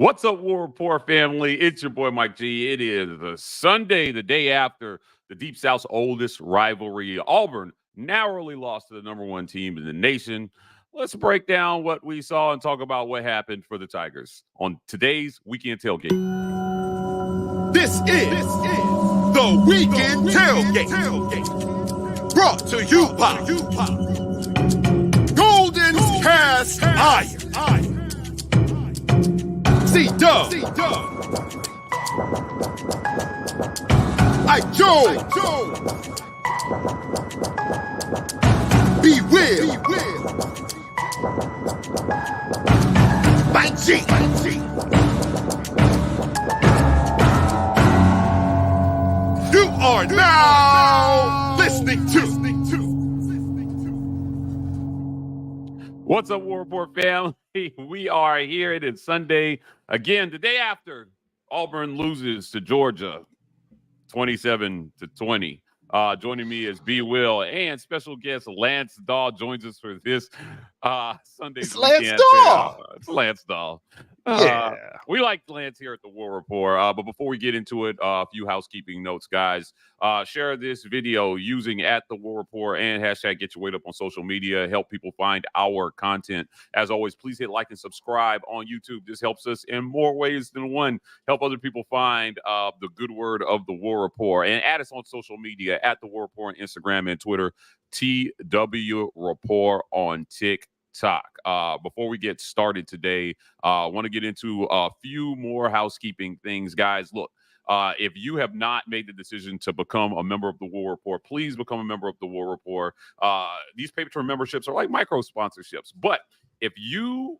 What's up, War Report family? It's your boy Mike G. It is the Sunday, the day after the Deep South's oldest rivalry. Auburn narrowly lost to the number one team in the nation. Let's break down what we saw and talk about what happened for the Tigers on today's Weekend Tailgate. This is the Weekend Tailgate. Brought to you by Golden Cast Iron. See Dawg. I Joe. Be Will. By G. You are now listening to. What's up, War Report family? We are here. It is Sunday again, the day after Auburn loses to Georgia 27-20. Joining me is B. Will and special guest Lance Dawe joins us for this Sunday's It's Lance weekend. Dawe. It's Lance Dawe. Yeah. We like Lance here at the War Report. But before we get into it, a few housekeeping notes, guys. Share this video using at the War Report and hashtag Get Your Weight Up on social media. Help people find our content. As always, please hit like and subscribe on YouTube. This helps us in more ways than one. Help other people find the good word of the War Report. And add us on social media at the War Report on Instagram and Twitter. TW Report on TikTok. Before we get started today, I want to get into a few more housekeeping things, guys. Look, if you have not made the decision to become a member of the War Report, please become a member of the War Report. These Patreon memberships are like micro sponsorships, but if you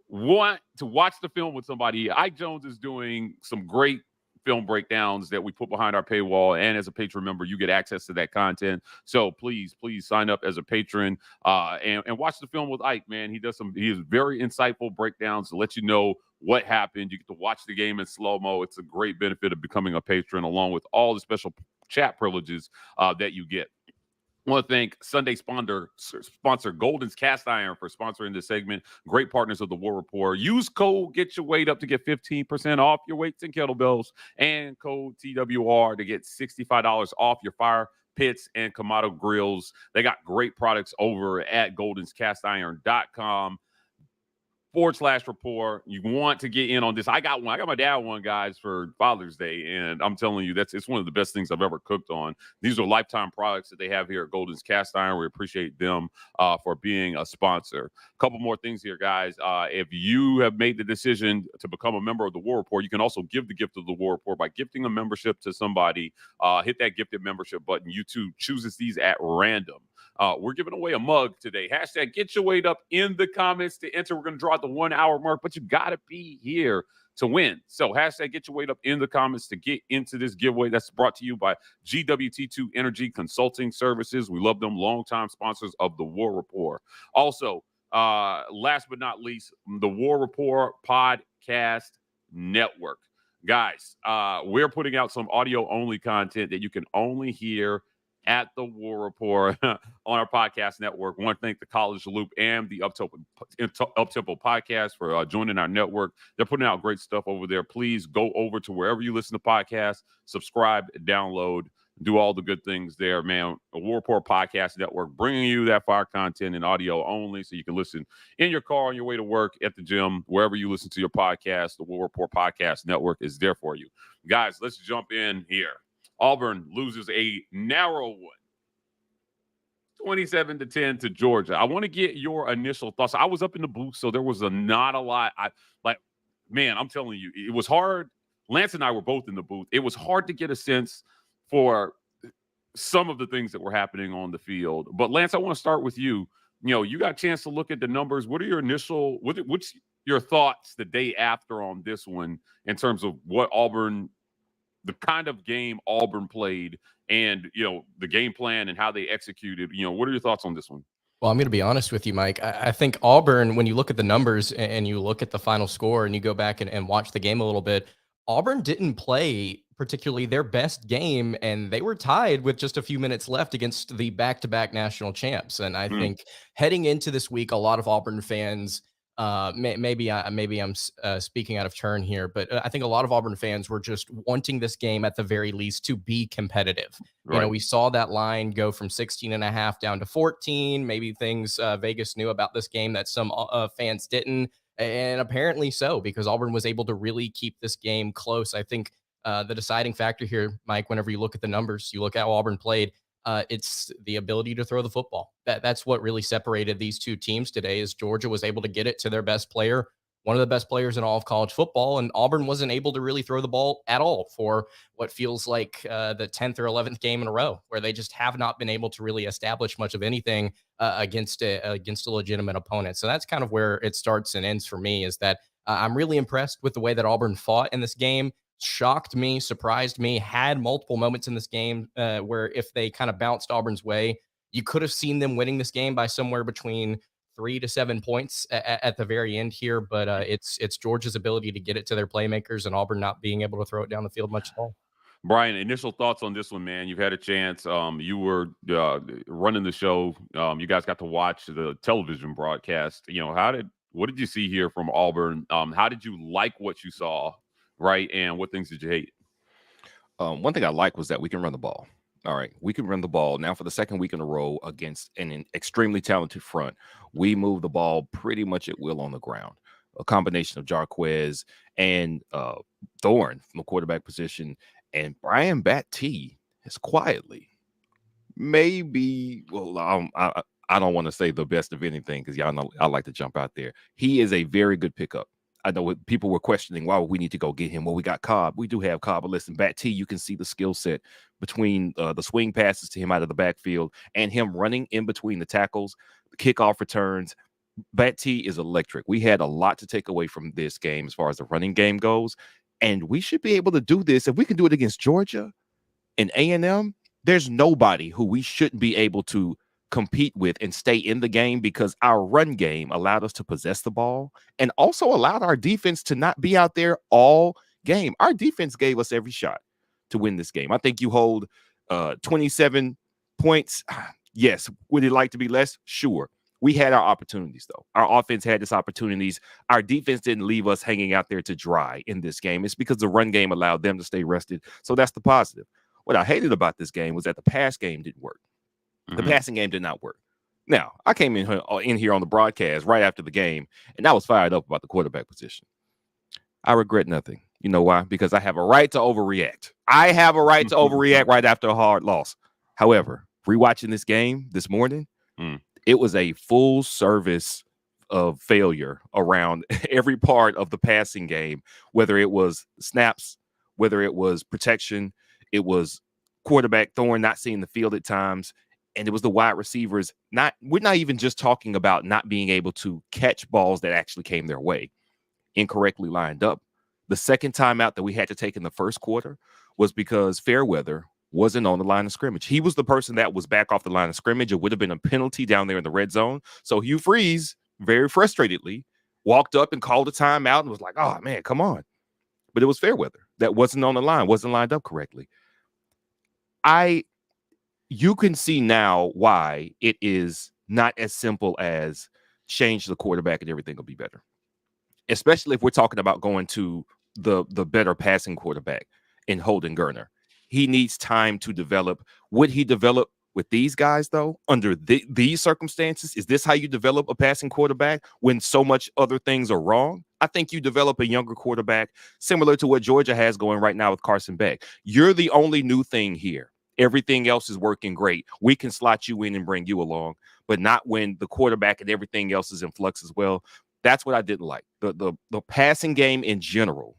want to watch the film with somebody, Ike Jones is doing some great film breakdowns that we put behind our paywall, and as a patron member you get access to that content. So please sign up as a patron and watch the film with Ike, man. He is very insightful breakdowns to let you know what happened. You get to watch the game in slow-mo. It's a great benefit of becoming a patron, along with all the special chat privileges that you get. I want to thank Sunday sponsor Golden's Cast Iron for sponsoring this segment. Great partners of the War Report. Use code Get Your Weight Up to get 15% off your weights and kettlebells, and code TWR to get $65 off your fire pits and Kamado grills. They got great products over at goldenscastiron.com/report. You want to get in on this. I got one. I got my dad one, guys, for Father's Day, and I'm telling you, it's one of the best things I've ever cooked on. These are lifetime products that they have here at Golden's Cast Iron. We appreciate them for being a sponsor. A couple more things here, guys. If you have made the decision to become a member of the War Report, you can also give the gift of the War Report by gifting a membership to somebody. Hit that gifted membership button. YouTube chooses these at random. We're giving away a mug today. Hashtag Get Your Weight Up in the comments to enter. We're going to draw at the 1 hour mark, but you got to be here to win. So hashtag Get Your Weight Up in the comments to get into this giveaway. That's brought to you by GWT2Energy Consulting Services. We love them, longtime sponsors of the War Report. Also, last but not least, the War Report Podcast Network. Guys, we're putting out some audio-only content that you can only hear at the War Report on our podcast network. I want to thank the College Loop and the Uptempo podcast for joining our network. They're putting out great stuff over there. Please go over to wherever you listen to podcasts, subscribe, download, do all the good things there, man. A War Report podcast network bringing you that fire content in audio only, so you can listen in your car on your way to work, at the gym, wherever you listen to your podcast. The War Report podcast network is there for you. Guys, let's jump in here. Auburn loses a narrow one, 27-10 to Georgia. I want to get your initial thoughts. I was up in the booth, so there was not a lot. Man, I'm telling you, it was hard. Lance and I were both in the booth. It was hard to get a sense for some of the things that were happening on the field. But Lance, I want to start with you. You know, you got a chance to look at the numbers. What are your initial? What's your thoughts the day after on this one in terms of what Auburn? The kind of game Auburn played and, the game plan and how they executed. What are your thoughts on this one? Well, I'm going to be honest with you, Mike. I think Auburn, when you look at the numbers and you look at the final score and you go back and watch the game a little bit, Auburn didn't play particularly their best game, and they were tied with just a few minutes left against the back-to-back national champs. And I think heading into this week, a lot of Auburn fans maybe I'm speaking out of turn here, but I think a lot of Auburn fans were just wanting this game at the very least to be competitive. You know, Right. we saw that line go from 16.5 down to 14. Maybe things Vegas knew about this game that some fans didn't. And apparently so, because Auburn was able to really keep this game close. I think the deciding factor here, Mike, whenever you look at the numbers, you look at how Auburn played, it's the ability to throw the football. That's what really separated these two teams today. Is Georgia was able to get it to their best player, one of the best players in all of college football, and Auburn wasn't able to really throw the ball at all for what feels like the 10th or 11th game in a row, where they just have not been able to really establish much of anything against a legitimate opponent. So that's kind of where it starts and ends for me. Is that I'm really impressed with the way that Auburn fought in this game. Shocked me, surprised me, had multiple moments in this game where if they kind of bounced Auburn's way, you could have seen them winning this game by somewhere between 3 to 7 points at the very end here. But it's Georgia's ability to get it to their playmakers and Auburn not being able to throw it down the field much at all. Brian, initial thoughts on this one, man. You've had a chance. You were running the show. You guys got to watch the television broadcast. You know, what did you see here from Auburn? How did you like what you saw? Right. And what things did you hate? One thing I like was that we can run the ball. All right. We can run the ball now for the second week in a row against an extremely talented front. We move the ball pretty much at will on the ground. A combination of Jarquez and Thorne from the quarterback position. And Brian Bat-T has quietly maybe, well, I don't want to say the best of anything because y'all know I like to jump out there. He is a very good pickup. I know people were questioning, why would we need to go get him? Well, we got Cobb. We do have Cobb. But listen, Bat-T, you can see the skill set between the swing passes to him out of the backfield and him running in between the tackles, the kickoff returns. Bat-T is electric. We had a lot to take away from this game as far as the running game goes. And we should be able to do this. If we can do it against Georgia and A&M, there's nobody who we shouldn't be able to compete with and stay in the game because our run game allowed us to possess the ball and also allowed our defense to not be out there all game. Our defense gave us every shot to win this game. I think you hold 27 points. Yes. Would it like to be less? Sure. We had our opportunities, though. Our offense had its opportunities. Our defense didn't leave us hanging out there to dry in this game. It's because the run game allowed them to stay rested. So that's the positive. What I hated about this game was that the pass game didn't work. The passing game did not work. Now, I came in here on the broadcast right after the game, and I was fired up about the quarterback position. I regret nothing. You know why? Because I have a right to overreact. I have a right to overreact right after a hard loss. However, rewatching this game this morning, it was a full service of failure around every part of the passing game, whether it was snaps, whether it was protection, it was quarterback Thorne not seeing the field at times. And it was the wide receivers. We're not even just talking about not being able to catch balls that actually came their way, incorrectly lined up. The second timeout that we had to take in the first quarter was because Fairweather wasn't on the line of scrimmage. He was the person that was back off the line of scrimmage. It would have been a penalty down there in the red zone. So Hugh Freeze, very frustratedly, walked up and called a timeout and was like, oh, man, come on. But it was Fairweather that wasn't on the line, wasn't lined up correctly. You can see now why it is not as simple as change the quarterback and everything will be better, especially if we're talking about going to the better passing quarterback in Holden Geriner. He needs time to develop. Would he develop with these guys, though, under these circumstances? Is this how you develop a passing quarterback when so much other things are wrong? I think you develop a younger quarterback similar to what Georgia has going right now with Carson Beck. You're the only new thing here. Everything else is working great. We can slot you in and bring you along, but not when the quarterback and everything else is in flux as well. That's what I didn't like. The passing game in general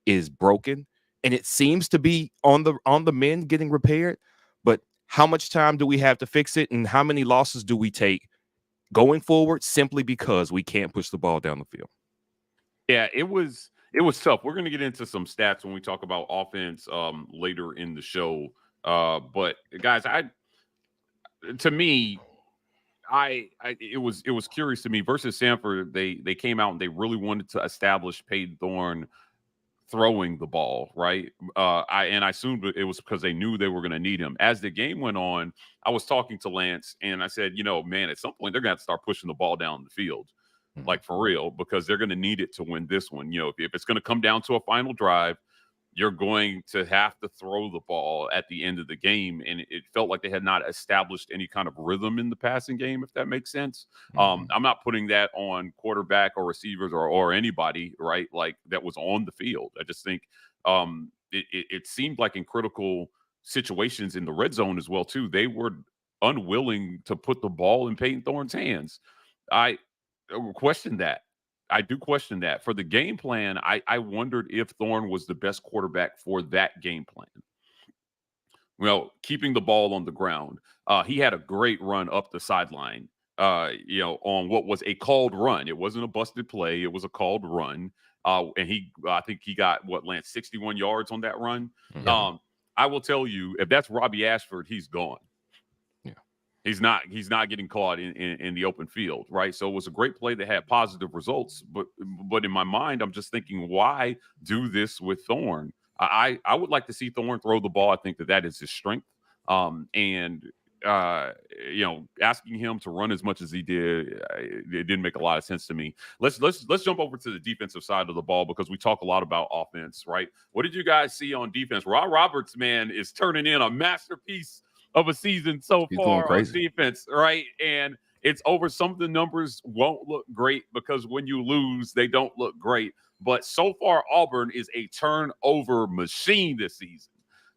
is broken, and it seems to be on the mend getting repaired. But how much time do we have to fix it, and how many losses do we take going forward simply because we can't push the ball down the field? Yeah, it was tough. We're going to get into some stats when we talk about offense later in the show. But guys, it was curious to me versus Sanford. They came out and they really wanted to establish Payton Thorne throwing the ball, right? I assumed it was because they knew they were going to need him. As the game went on, I was talking to Lance and I said, man, at some point they're going to have to start pushing the ball down the field. like for real, because they're going to need it to win this one. You know, if it's going to come down to a final drive, you're going to have to throw the ball at the end of the game. And it felt like they had not established any kind of rhythm in the passing game, if that makes sense. I'm not putting that on quarterback or receivers or anybody, right? Like that was on the field. I just think it seemed like in critical situations in the red zone as well, too, they were unwilling to put the ball in Peyton Thorne's hands. I question that. I do question that. For the game plan, I wondered if Thorne was the best quarterback for that game plan. Well, keeping the ball on the ground. He had a great run up the sideline, on what was a called run. It wasn't a busted play. It was a called run. And I think he got, Lance, 61 yards on that run. Yeah. I will tell you, if that's Robbie Ashford, he's gone. He's not getting caught in the open field, right? So it was a great play that had positive results. But in my mind, I'm just thinking, why do this with Thorne? I would like to see Thorne throw the ball. I think that is his strength. Asking him to run as much as he did, it didn't make a lot of sense to me. Let's jump over to the defensive side of the ball, because we talk a lot about offense, right? What did you guys see on defense? Rob Roberts, man, is turning in a masterpiece of a season so far on defense, right? And it's over. Some of the numbers won't look great because when you lose, they don't look great. But so far, Auburn is a turnover machine this season.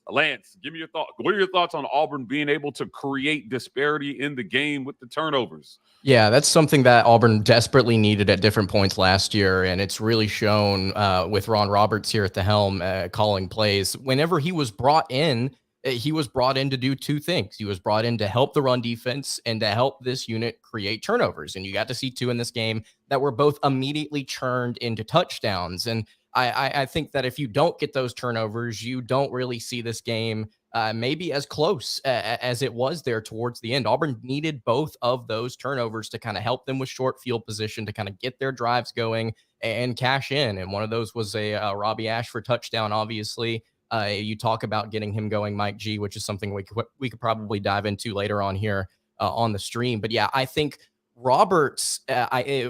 Lance, give me your thoughts. What are your thoughts on Auburn being able to create disparity in the game with the turnovers? Yeah, that's something that Auburn desperately needed at different points last year, and it's really shown with Ron Roberts here at the helm calling plays. Whenever he was brought in to do two things. He was brought in to help the run defense and to help this unit create turnovers. And you got to see two in this game that were both immediately churned into touchdowns. And I think that if you don't get those turnovers, you don't really see this game maybe as close as it was there towards the end. Auburn needed both of those turnovers to kind of help them with short field position, to kind of get their drives going and cash in. And one of those was a Robbie Ashford touchdown, obviously. You talk about getting him going, Mike G, which is something we could probably dive into later on here on the stream. But yeah, I think Roberts,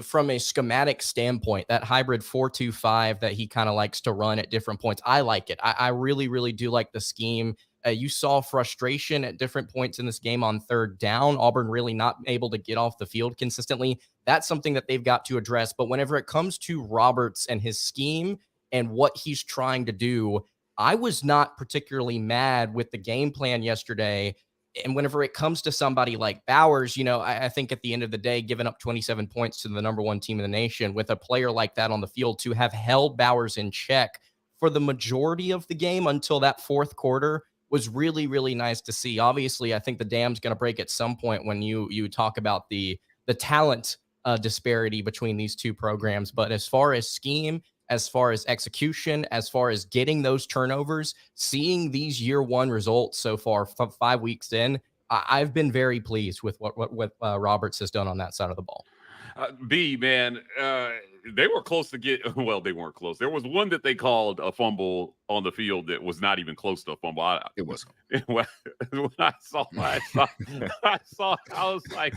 from a schematic standpoint, that hybrid 4-2-5 that he kind of likes to run at different points, I like it. I really, really do like the scheme. You saw frustration at different points in this game on third down. Auburn really not able to get off the field consistently. That's something that they've got to address. But whenever it comes to Roberts and his scheme and what he's trying to do, I was not particularly mad with the game plan yesterday. And whenever it comes to somebody like Bowers, I think at the end of the day, giving up 27 points to the number one team in the nation with a player like that on the field, to have held Bowers in check for the majority of the game until that fourth quarter was really, really nice to see. Obviously, I think the dam's going to break at some point when you talk about the talent disparity between these two programs. But as far as scheme, as far as execution, as far as getting those turnovers, seeing these year one results so far, 5 weeks in, I've been very pleased with what Roberts has done on that side of the ball. B, man, they were close to they weren't close. There was one that they called a fumble on the field that was not even close to a fumble. It was. When I saw, I was like,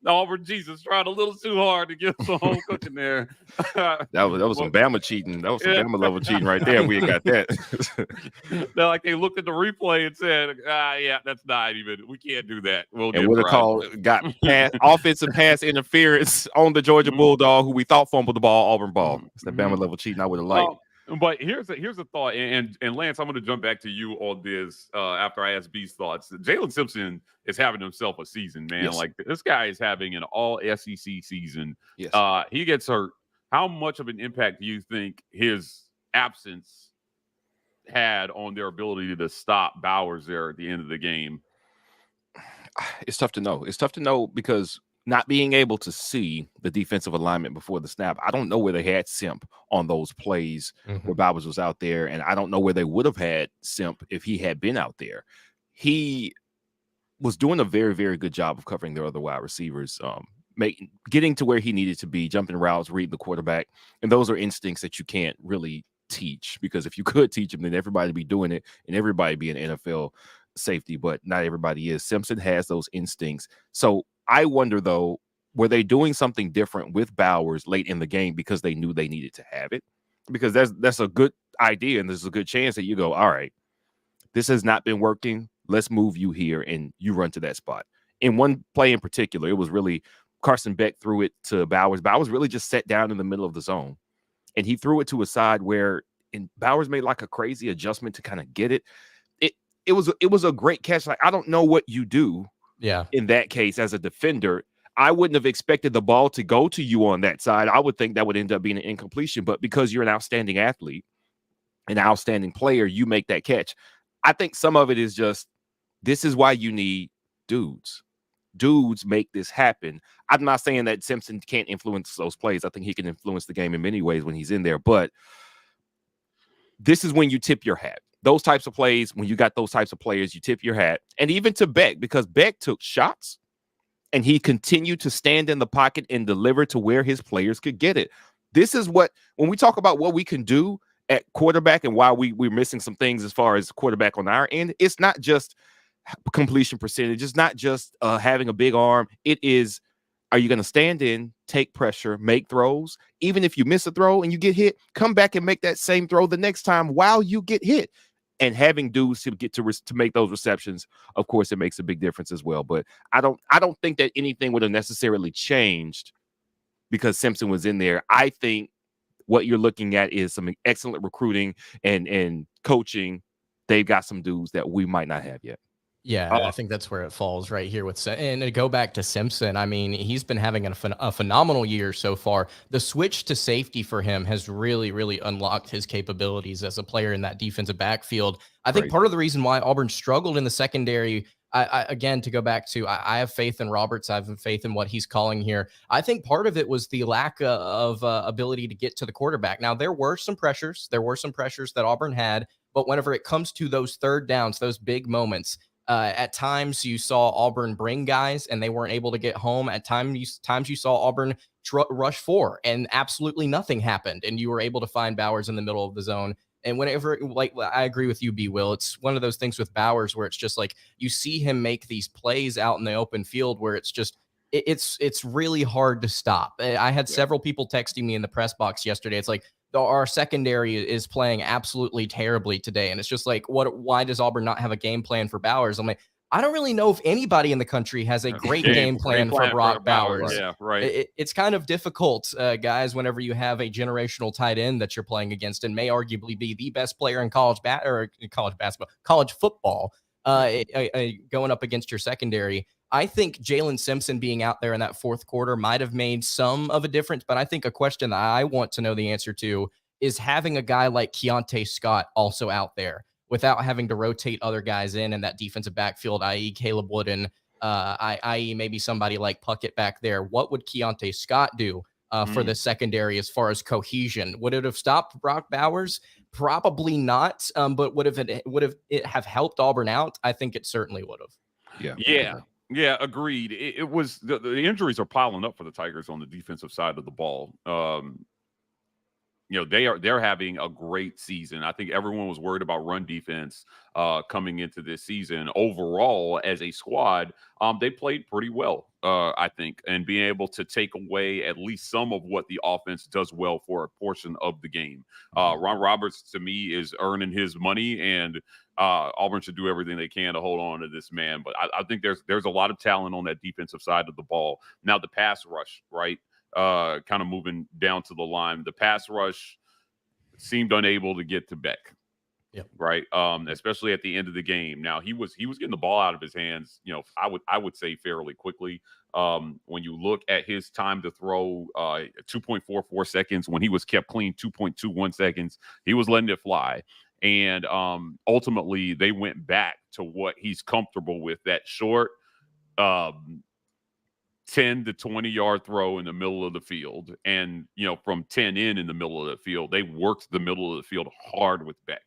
Auburn Jesus tried a little too hard to get some home cooking there. that was some Bama cheating. That was some Bama level cheating right there. We got that. They looked at the replay and said, yeah, that's not even. We can't do that. We'll get a call. Got offensive pass interference on the Georgia Bulldog, who we thought fumbled the ball. Auburn ball. It's the Bama level cheating I would have liked. But here's a thought, and Lance, I'm going to jump back to you on this after I ask B's thoughts. Jalen Simpson is having himself a season, man. Yes. Like, this guy is having an all SEC season. Yes. He gets hurt. How much of an impact do you think his absence had on their ability to stop Bowers there at the end of the game? It's tough to know. It's tough to know because not being able to see the defensive alignment before the snap, I don't know where they had Simp on those plays where Bowers was out there, and I don't know where they would have had Simp if he had been out there. He was doing a very, very good job of covering their other wide receivers, getting to where he needed to be, jumping routes, reading the quarterback, and those are instincts that you can't really teach, because if you could teach them, then everybody would be doing it and everybody be an NFL safety, but not everybody is. Simpson has those instincts. So I wonder, though, were they doing something different with Bowers late in the game because they knew they needed to have it? Because that's a good idea, and there's a good chance that you go, all right, this has not been working. Let's move you here, and you run to that spot. In one play in particular, it was really Carson Beck threw it to Bowers. Bowers really just sat down in the middle of the zone, and he threw it to a side where Bowers made like a crazy adjustment to kind of get it. It was a great catch. Like, I don't know what you do in that case as a defender. I wouldn't have expected the ball to go to you on that side. I would think that would end up being an incompletion, but because you're an outstanding athlete, an outstanding player, you make that catch. I think some of it is just, this is why you need dudes. Dudes make this happen. I'm not saying that Simpson can't influence those plays. I think he can influence the game in many ways when he's in there, but this is when you tip your hat. Those types of plays, when you got those types of players, you tip your hat. And even to Beck, because Beck took shots and he continued to stand in the pocket and deliver to where his players could get it. This is what, when we talk about what we can do at quarterback and why we're missing some things as far as quarterback on our end, it's not just completion percentage. It's not just having a big arm. It is, are you going to stand in, take pressure, make throws? Even if you miss a throw and you get hit, come back and make that same throw the next time while you get hit. And having dudes to get to make those receptions, of course, it makes a big difference as well. But I don't think that anything would have necessarily changed because Simpson was in there. I think what you're looking at is some excellent recruiting and coaching. They've got some dudes that we might not have yet. Yeah, I think that's where it falls right here with and to go back to Simpson, I mean, he's been having a phenomenal year so far. The switch to safety for him has really, really unlocked his capabilities as a player in that defensive backfield. I think part of the reason why Auburn struggled in the secondary, again, to go back to, I have faith in Roberts. I have faith in what he's calling here. I think part of it was the lack of ability to get to the quarterback. Now, there were some pressures. There were some pressures that Auburn had, but whenever it comes to those third downs, those big moments, at times you saw Auburn bring guys and they weren't able to get home. At times you saw Auburn rush 4 and absolutely nothing happened. And you were able to find Bowers in the middle of the zone. And whenever, like, I agree with you, B. Will, it's one of those things with Bowers where it's just like you see him make these plays out in the open field where it's just, it's really hard to stop. I had several people texting me in the press box yesterday. It's like, our secondary is playing absolutely terribly today. And it's just like, why does Auburn not have a game plan for Bowers? I'm like, I don't really know if anybody in the country has a great game plan for Brock Bowers. Yeah, right. It's kind of difficult, guys, whenever you have a generational tight end that you're playing against and may arguably be the best player in college football, going up against your secondary. I think Jalen Simpson being out there in that fourth quarter might have made some of a difference, but I think a question that I want to know the answer to is having a guy like Keontae Scott also out there without having to rotate other guys in that defensive backfield, i.e. Caleb Wooden, i.e. maybe somebody like Puckett back there. What would Keontae Scott do for the secondary as far as cohesion? Would it have stopped Brock Bowers? Probably not, but would it have helped Auburn out? I think it certainly would have. Yeah, agreed. It was the injuries are piling up for the Tigers on the defensive side of the ball. They're having a great season. I think everyone was worried about run defense coming into this season. Overall, as a squad, they played pretty well, I think, and being able to take away at least some of what the offense does well for a portion of the game. Ron Roberts, to me, is earning his money, and Auburn should do everything they can to hold on to this man. But I think there's a lot of talent on that defensive side of the ball. Now, the pass rush, right? Kind of moving down to the line. The pass rush seemed unable to get to Beck. Yep. Right. Especially at the end of the game. Now he was getting the ball out of his hands, I would say fairly quickly. When you look at his time to throw, 2.44 seconds, when he was kept clean, 2.21 seconds, he was letting it fly. And ultimately they went back to what he's comfortable with, that short 10 to 20 yard throw in the middle of the field. And, from 10 in the middle of the field, they worked the middle of the field hard with Beck.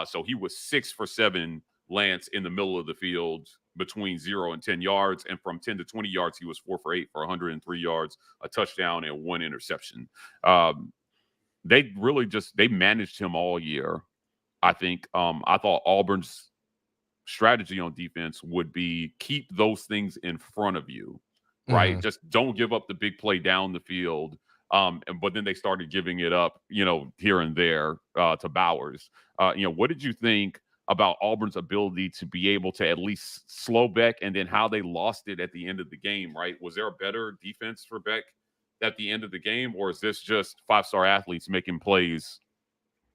So he was 6 for 7, Lance, in the middle of the field between 0 and 10 yards. And from 10 to 20 yards, he was 4 for 8 for 103 yards, a touchdown, and 1 interception. They really they managed him all year. I think I thought Auburn's strategy on defense would be keep those things in front of you. right? Mhm. Just don't give up the big play down the field. But then they started giving it up, here and there to Bowers. What did you think about Auburn's ability to be able to at least slow Beck, and then how they lost it at the end of the game, right? Was there a better defense for Beck at the end of the game, or is this just five-star athletes making plays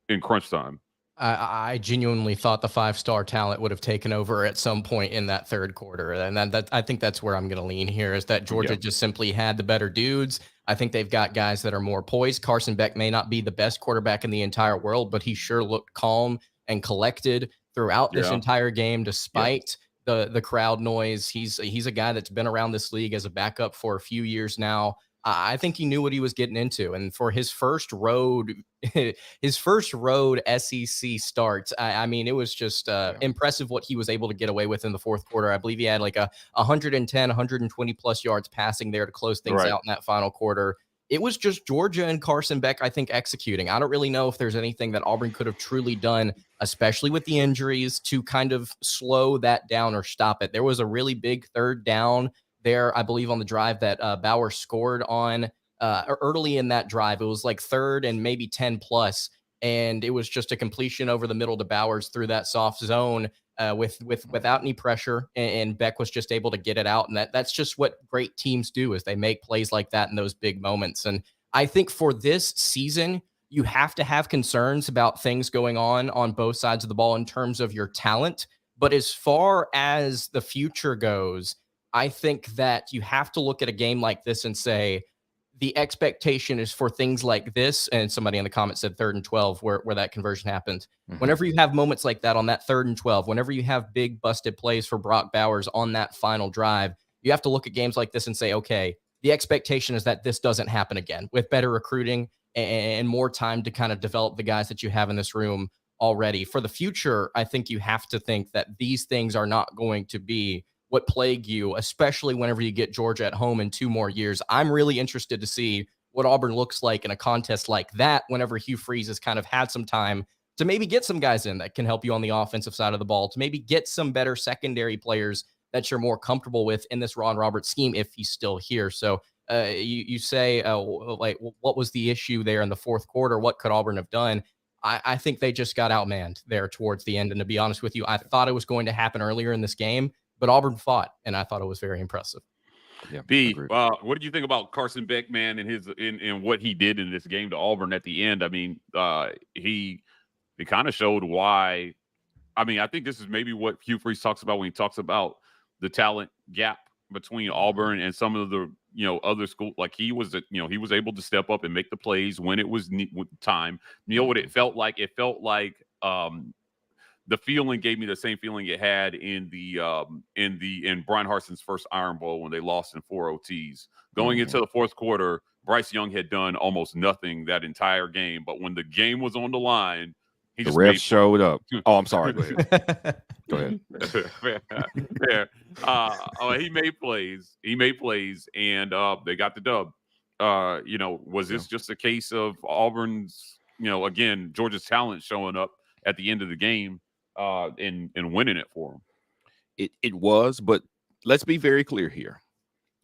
in crunch time? I genuinely thought the 5-star talent would have taken over at some point in that third quarter. And that I think that's where I'm going to lean here, is that Georgia Yeah. just simply had the better dudes. I think they've got guys that are more poised. Carson Beck may not be the best quarterback in the entire world, but he sure looked calm and collected throughout this Yeah. entire game, despite the crowd noise. He's a guy that's been around this league as a backup for a few years now. I think he knew what he was getting into. And for his first road SEC start, I mean, it was just impressive what he was able to get away with in the fourth quarter. I believe he had like 110, 120 plus yards passing there to close things Right. out in that final quarter. It was just Georgia and Carson Beck, I think, executing. I don't really know if there's anything that Auburn could have truly done, especially with the injuries, to kind of slow that down or stop it. There was a really big third down there, I believe, on the drive that Bauer scored on early in that drive. It was like third and maybe 10 plus, and it was just a completion over the middle to Bowers through that soft zone without any pressure, and Beck was just able to get it out. And that's just what great teams do, is they make plays like that in those big moments. And I think for this season, you have to have concerns about things going on both sides of the ball in terms of your talent. But as far as the future goes, I think that you have to look at a game like this and say, the expectation is for things like this. And somebody in the comments said 3rd and 12, where that conversion happened. Mhm. Whenever you have moments like that on that 3rd and 12, whenever you have big busted plays for Brock Bowers on that final drive, you have to look at games like this and say, okay, the expectation is that this doesn't happen again, with better recruiting and more time to kind of develop the guys that you have in this room already. For the future, I think you have to think that these things are not going to be what plague you, especially whenever you get Georgia at home in 2 more years. I'm really interested to see what Auburn looks like in a contest like that, whenever Hugh Freeze has kind of had some time to maybe get some guys in that can help you on the offensive side of the ball, to maybe get some better secondary players that you're more comfortable with in this Ron Roberts scheme, if he's still here. So you say, like, what was the issue there in the fourth quarter? What could Auburn have done? I think they just got outmanned there towards the end. And to be honest with you, I thought it was going to happen earlier in this game, but Auburn fought, and I thought it was very impressive. Yeah, B, agreed. what did you think about Carson Beck, man, and in what he did in this game to Auburn at the end? I mean, it kind of showed why. I mean, I think this is maybe what Hugh Freeze talks about when he talks about the talent gap between Auburn and some of the other school. Like, he was able to step up and make the plays when it was time. You know what it felt like? It felt like the feeling gave me the same feeling it had in Brian Harson's first Iron Bowl when they lost in 4 OTs. Going into the fourth quarter, Bryce Young had done almost nothing that entire game, but when the game was on the line, The ref showed up. Oh, I'm sorry. Go ahead. Go ahead. Fair. He made plays. And they got the dub. Was this just a case of Auburn's, again, Georgia's talent showing up at the end of the game and winning it for them? It was, but let's be very clear here.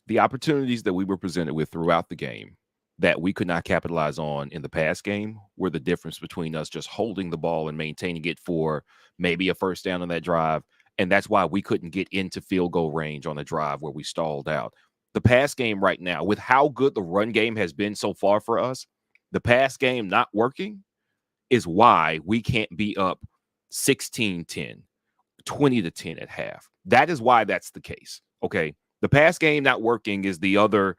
The opportunities that we were presented with throughout the game that we could not capitalize on in the past game were the difference between us just holding the ball and maintaining it for maybe a first down on that drive. And that's why we couldn't get into field goal range on the drive where we stalled out. The pass game right now, with how good the run game has been so far for us, the pass game not working is why we can't be up 16-10, 20-10 at half. That is why that's the case. Okay. The pass game not working is the other.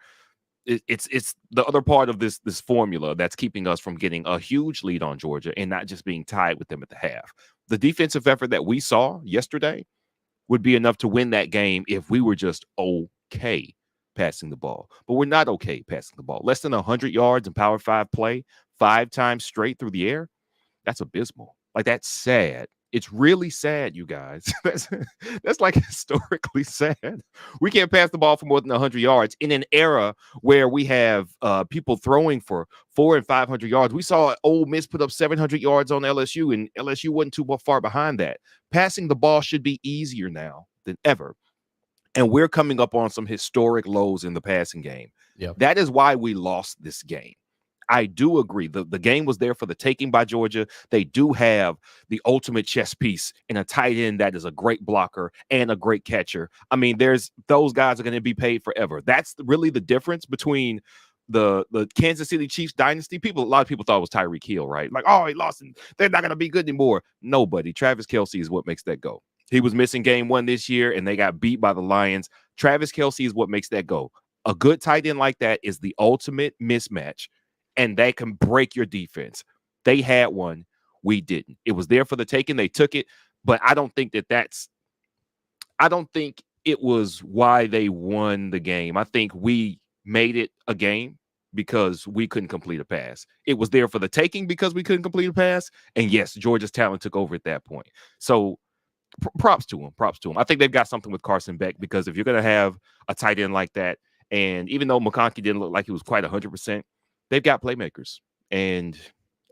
It's the other part of this formula that's keeping us from getting a huge lead on Georgia and not just being tied with them at the half. The defensive effort that we saw yesterday would be enough to win that game if we were just okay passing the ball. But we're not okay passing the ball. Less than 100 yards in Power 5 play 5 times straight through the air. That's abysmal. Like, that's sad. It's really sad, you guys. That's like historically sad. We can't pass the ball for more than 100 yards in an era where we have people throwing for 400 and 500 yards. We saw Ole Miss put up 700 yards on LSU, and LSU wasn't too far behind that. Passing the ball should be easier now than ever. And we're coming up on some historic lows in the passing game. Yep. That is why we lost this game. I do agree. The game was there for the taking by Georgia. They do have the ultimate chess piece in a tight end that is a great blocker and a great catcher. I mean, those guys are going to be paid forever. That's really the difference between the Kansas City Chiefs dynasty. A lot of people thought it was Tyreek Hill, right? Like, oh, he lost and they're not going to be good anymore. Nobody. Travis Kelce is what makes that go. He was missing game 1 this year, and they got beat by the Lions. Travis Kelce is what makes that go. A good tight end like that is the ultimate mismatch, and they can break your defense. They had one. We didn't. It was there for the taking. They took it, but I don't think I don't think it was why they won the game. I think we made it a game because we couldn't complete a pass. It was there for the taking because we couldn't complete a pass, and yes, Georgia's talent took over at that point. So props to him. I think they've got something with Carson Beck, because if you're going to have a tight end like that, and even though McConkey didn't look like he was quite 100%, they've got playmakers. And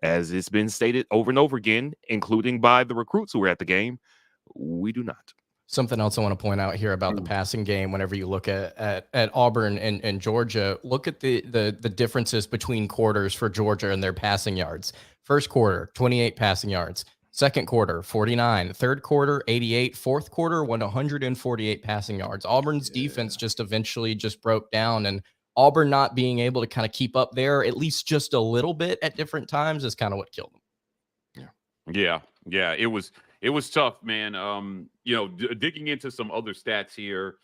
as it's been stated over and over again, including by the recruits who were at the game, we do not. Something else I want to point out here about the passing game, whenever you look at Auburn and Georgia, look at the differences between quarters for Georgia and their passing yards. First quarter, 28 passing yards. Second quarter, 49. Third quarter, 88. Fourth quarter, 148 passing yards. Auburn's defense just eventually just broke down, and Auburn not being able to kind of keep up there, at least just a little bit at different times, is kind of what killed them. Yeah. It was tough, man. Digging into some other stats here.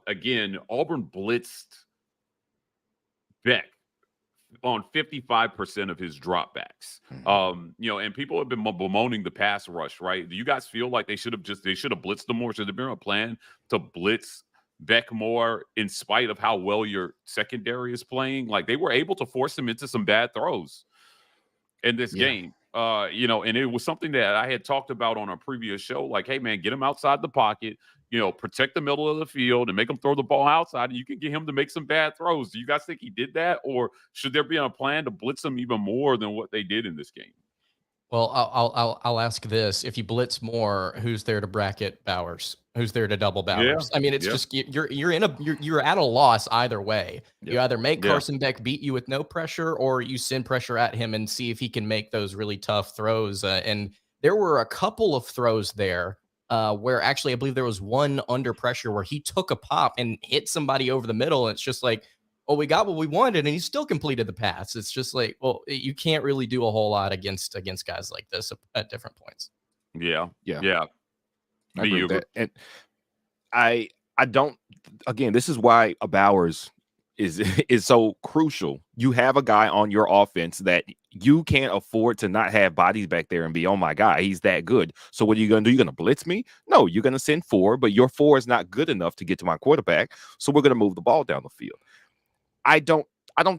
Again, Auburn blitzed Beck on 55% of his dropbacks. And people have been bemoaning the pass rush, right? Do you guys feel like they should have blitzed them more? Should there been a plan to blitz Beck more in spite of how well your secondary is playing? Like, they were able to force him into some bad throws in this game. And it was something that I had talked about on a previous show. Like, hey, man, get him outside the pocket, protect the middle of the field and make him throw the ball outside, and you can get him to make some bad throws. Do you guys think he did that, or should there be a plan to blitz him even more than what they did in this game? Well, I'll ask this: if you blitz more, who's there to bracket Bowers? Who's there to double Bowers? I mean, it's just you're at a loss either way. You either make Carson Beck beat you with no pressure, or you send pressure at him and see if he can make those really tough throws. And there were a couple of throws there where actually I believe there was one under pressure where he took a pop and hit somebody over the middle. And it's just like, well, we got what we wanted, and he still completed the pass. It's just like, well, you can't really do a whole lot against guys like this at different points. Yeah. I agree with that. And I don't. Again, this is why a Bowers is so crucial. You have a guy on your offense that you can't afford to not have bodies back there and be, oh my God, he's that good. So what are you going to do? You're going to blitz me? No, you're going to send 4, but your 4 is not good enough to get to my quarterback. So we're going to move the ball down the field. I don't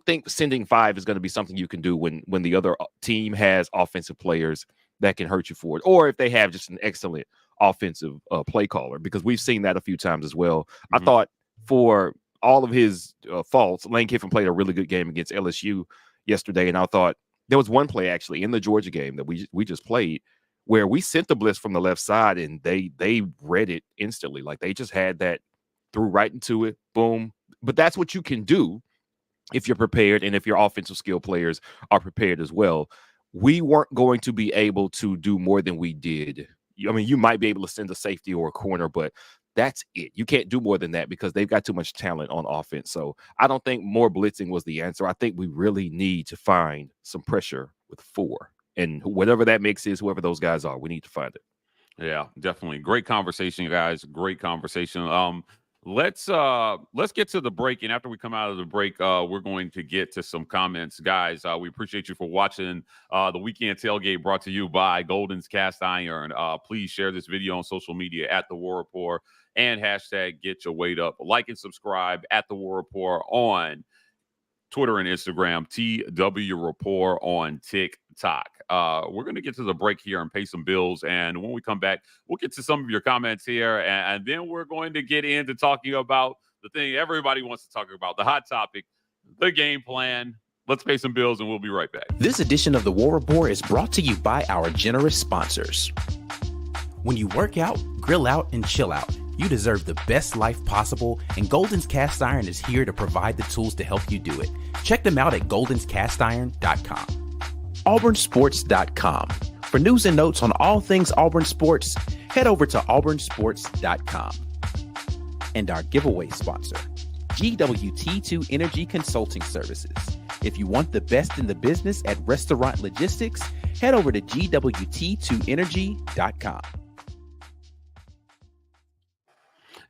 think sending 5 is going to be something you can do when the other team has offensive players that can hurt you for it, or if they have just an excellent offensive play caller, because we've seen that a few times as well. I thought for all of his faults, Lane Kiffin played a really good game against LSU yesterday, and I thought there was one play actually in the Georgia game that we just played where we sent the blitz from the left side, and they read it instantly. Like, they just had that, threw right into it, boom. But that's what you can do if you're prepared, and if your offensive skill players are prepared as well. We weren't going to be able to do more than we did. I mean, you might be able to send a safety or a corner, but that's it. You can't do more than that because they've got too much talent on offense. So I don't think more blitzing was the answer. I think we really need to find some pressure with 4. And whatever that mix is, whoever those guys are, we need to find it. Yeah, definitely. Great conversation, guys. Great conversation. Let's get to the break, and after we come out of the break, we're going to get to some comments. Guys, we appreciate you for watching the Weekend Tailgate, brought to you by Golden's Cast Iron. Please share this video on social media at The War Report and hashtag Get Your Weight Up. Like and subscribe at The War Report on Twitter and Instagram, TW Report on TikTok. We're going to get to the break here and pay some bills. And when we come back, we'll get to some of your comments here. And then we're going to get into talking about the thing everybody wants to talk about, the hot topic, the game plan. Let's pay some bills, and we'll be right back. This edition of The War Report is brought to you by our generous sponsors. When you work out, grill out, and chill out, You deserve the best life possible, and Golden's Cast Iron is here to provide the tools to help you do it. Check them out at goldenscastiron.com. auburnsports.com. For news and notes on all things Auburn sports, head over to auburnsports.com. And our giveaway sponsor, GWT2Energy Consulting Services. If you want the best in the business at restaurant logistics, head over to GWT2Energy.com.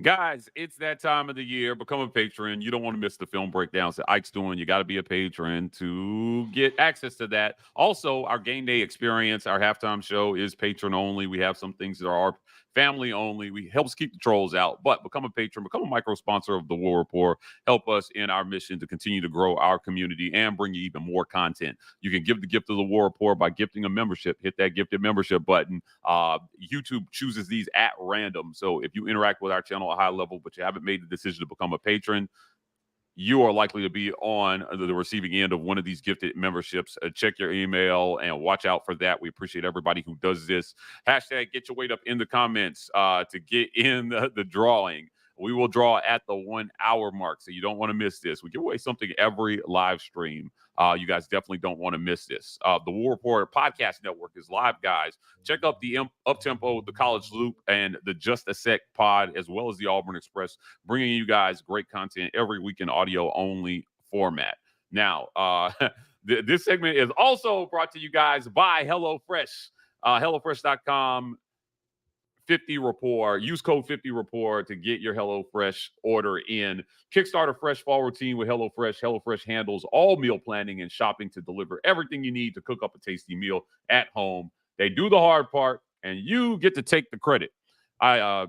Guys, it's that time of the year. Become a patron. You don't want to miss the film breakdowns that Ike's doing. You got to be a patron to get access to that. Also, our game day experience, our halftime show is patron only. We have some things that are family only. We helps keep the trolls out, but become a patron, become a micro sponsor of the War Report. Help us in our mission to continue to grow our community and bring you even more content. You can give the gift of the War Report by gifting a membership. Hit that gifted membership button. YouTube chooses these at random. So if you interact with our channel at a high level, but you haven't made the decision to become a patron, you are likely to be on the receiving end of one of these gifted memberships. Check your email and watch out for that. We appreciate everybody who does this. Hashtag get your weight up in the comments to get in the drawing. We will draw at the 1 hour mark, so you don't want to miss this. We give away something every live stream. You guys definitely don't want to miss this. The War Report Podcast Network is live, guys. Check out the Up-Tempo, the College Loop, and the Just a Sec pod, as well as the Auburn Express, bringing you guys great content every week in audio-only format. Now, this segment is also brought to you guys by HelloFresh. HelloFresh.com. 50 Rapport. Use code 50 Rapport to get your HelloFresh order in. Kickstart a fresh fall routine with HelloFresh. HelloFresh handles all meal planning and shopping to deliver everything you need to cook up a tasty meal at home. They do the hard part, and you get to take the credit.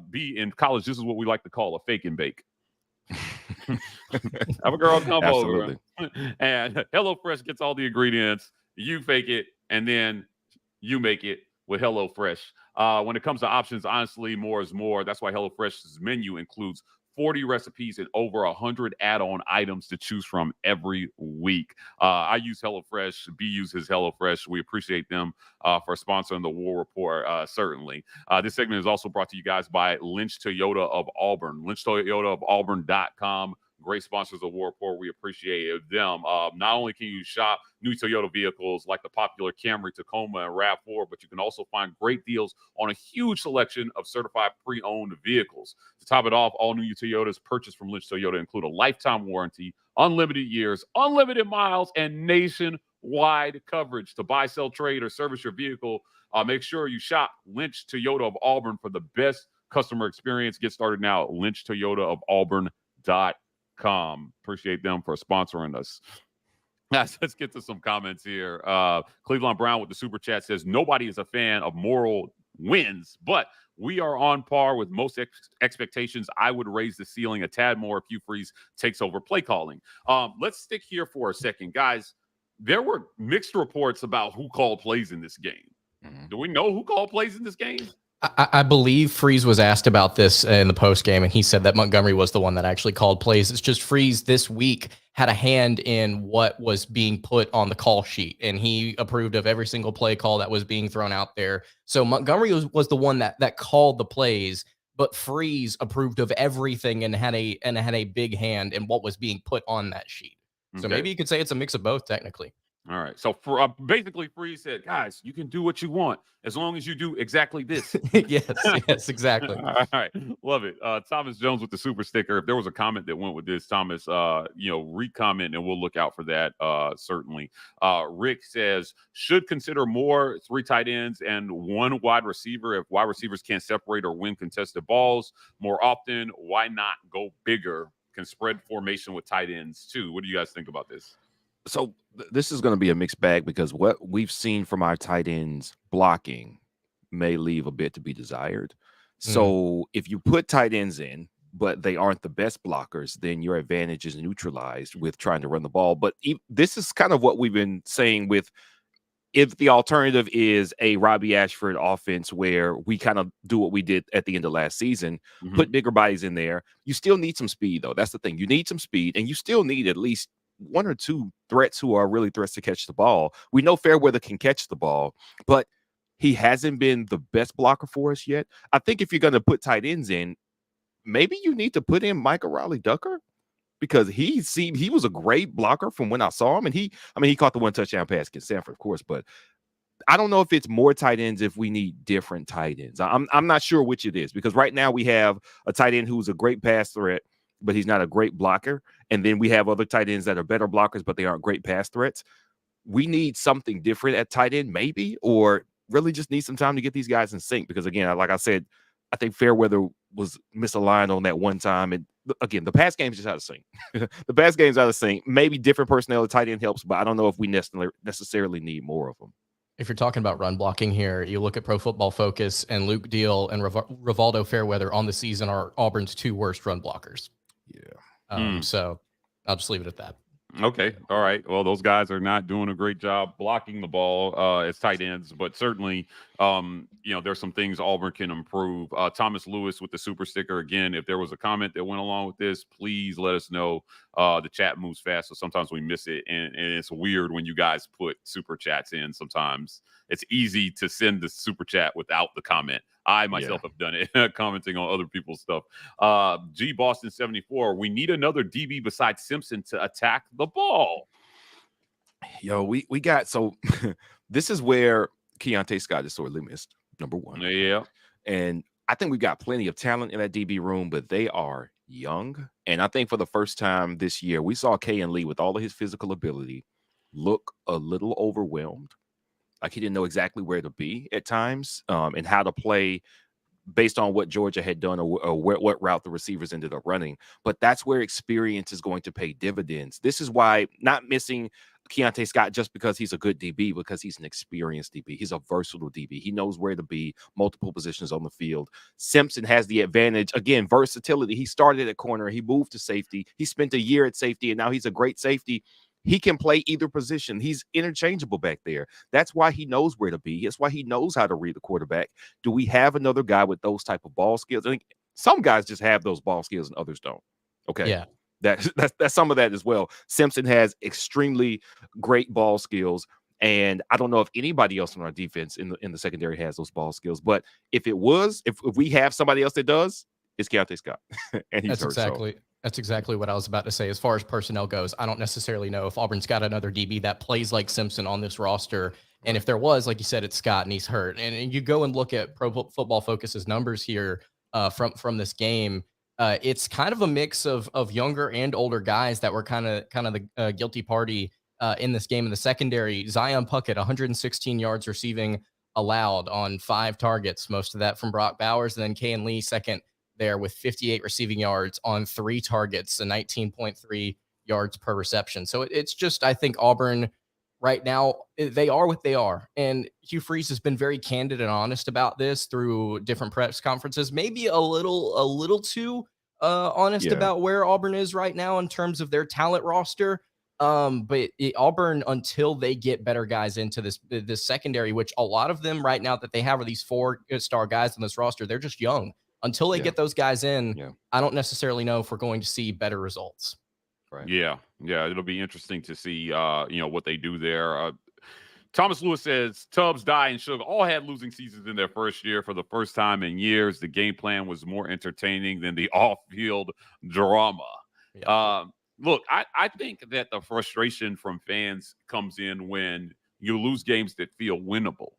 Be in college, this is what we like to call a fake and bake. Have a girl come over. And HelloFresh gets all the ingredients. You fake it, and then you make it with HelloFresh. When it comes to options, honestly, more is more. That's why HelloFresh's menu includes 40 recipes and over 100 add-on items to choose from every week. I use HelloFresh. B uses HelloFresh. We appreciate them for sponsoring the War Report, certainly. This segment is also brought to you guys by Lynch Toyota of Auburn. Lynch Toyota of Auburn.com. Great sponsors of War Report. We appreciate them. Not only can you shop new Toyota vehicles like the popular Camry, Tacoma, and RAV4, but you can also find great deals on a huge selection of certified pre-owned vehicles. To top it off, all new Toyotas purchased from Lynch Toyota include a lifetime warranty, unlimited years, unlimited miles, and nationwide coverage. To buy, sell, trade, or service your vehicle, make sure you shop Lynch Toyota of Auburn for the best customer experience. Get started now at lynchtoyotaofauburn.com. Appreciate them for sponsoring us. Guys, let's get to some comments here. Cleveland Brown with the super chat says, nobody is a fan of moral wins, but we are on par with most expectations. I would raise the ceiling a tad more if Hugh Freeze takes over play calling. Let's stick here for a second. Guys, there were mixed reports about who called plays in this game. Do we know who called plays in this game? I believe Freeze was asked about this in the post game, and he said that Montgomery was the one that actually called plays. It's just Freeze this week had a hand in what was being put on the call sheet, and he approved of every single play call that was being thrown out there. So Montgomery was the one that called the plays, but Freeze approved of everything and had a big hand in what was being put on that sheet. So maybe you could say it's a mix of both technically. All right. So for basically, Freeze said, guys, you can do what you want as long as you do exactly this. yes, exactly. All right. Love it. Thomas Jones with the super sticker. If there was a comment that went with this, Thomas, re-comment and we'll look out for that. Certainly. Rick says, should consider more 3 tight ends and 1 wide receiver if wide receivers can't separate or win contested balls more often. Why not go bigger? Can spread formation with tight ends too. What do you guys think about this? So this is going to be a mixed bag because what we've seen from our tight ends blocking may leave a bit to be desired. So if you put tight ends in, but they aren't the best blockers, then your advantage is neutralized with trying to run the ball. But this is kind of what we've been saying with if the alternative is a Robbie Ashford offense where we kind of do what we did at the end of last season, put bigger bodies in there. You still need some speed, though. That's the thing. You need some speed, and you still need at least 1 or 2 threats who are really threats to catch the ball. We know Fairweather can catch the ball, but he hasn't been the best blocker for us yet. I think if you're going to put tight ends in, maybe you need to put in Michael Riley-Ducker because he was a great blocker from when I saw him. And he caught the 1 touchdown pass against Sanford, of course, but I don't know if it's more tight ends if we need different tight ends. I'm not sure which it is because right now we have a tight end who's a great pass threat, but he's not a great blocker. And then we have other tight ends that are better blockers, but they aren't great pass threats. We need something different at tight end, maybe, or really just need some time to get these guys in sync. Because again, like I said, I think Fairweather was misaligned on that one time. And again, the pass game is just out of sync. The pass game's out of sync. Maybe different personnel at tight end helps, but I don't know if we necessarily need more of them. If you're talking about run blocking here, you look at Pro Football Focus, and Luke Deal and Rivaldo Fairweather on the season are Auburn's 2 worst run blockers. Yeah. So I'll just leave it at that. Okay. All right. Well, those guys are not doing a great job blocking the ball as tight ends, but certainly, there's some things Auburn can improve. Thomas Lewis with the super sticker. Again, if there was a comment that went along with this, please let us know. The chat moves fast, so sometimes we miss it. And it's weird when you guys put super chats in. Sometimes it's easy to send the super chat without the comment. I myself have done it, commenting on other people's stuff. G Boston 74. We need another DB besides Simpson to attack the ball. Yo, we got so this is where Keontae Scott is sorely missed. Number 1. Yeah, and I think we got plenty of talent in that DB room, but they are young. And I think for the first time this year, we saw Kayan Lee with all of his physical ability look a little overwhelmed. Like he didn't know exactly where to be at times and how to play based on what Georgia had done or what route the receivers ended up running. But that's where experience is going to pay dividends. This is why not missing Keontae Scott just because he's a good DB, because he's an experienced DB. He's a versatile DB. He knows where to be, multiple positions on the field. Simpson has the advantage, again, versatility. He started at corner. He moved to safety. He spent a year at safety, and now he's a great safety. He can play either position. He's interchangeable back there. That's why he knows where to be. That's why he knows how to read the quarterback. Do we have another guy with those type of ball skills? I think some guys just have those ball skills and others don't. Okay. Yeah. That's some of that as well. Simpson has extremely great ball skills. And I don't know if anybody else on our defense in the secondary has those ball skills. But if we have somebody else that does, it's Keontae Scott. And he's That's exactly what I was about to say. As far as personnel goes, I don't necessarily know if Auburn's got another DB that plays like Simpson on this roster. And if there was, like you said, it's Scott and he's hurt. And you go and look at Pro Football Focus's numbers here from this game. It's kind of a mix of younger and older guys that were kind of the guilty party in this game. In the secondary, Zion Puckett, 116 yards receiving allowed on 5 targets, most of that from Brock Bowers. And then Kayan Lee second there with 58 receiving yards on 3 targets and 19.3 yards per reception. So it's just, I think Auburn right now, they are what they are. And Hugh Freeze has been very candid and honest about this through different press conferences, maybe a little too honest about where Auburn is right now in terms of their talent roster. But Auburn, until they get better guys into this secondary, which a lot of them right now that they have are these 4-star guys on this roster, they're just young. Until they get those guys in, I don't necessarily know if we're going to see better results. Right. Yeah. It'll be interesting to see, what they do there. Thomas Lewis says Tubbs, Dawe, and Sugar all had losing seasons in their first year. For the first time in years, the game plan was more entertaining than the off-field drama. Yeah. Look, I think that the frustration from fans comes in when you lose games that feel winnable.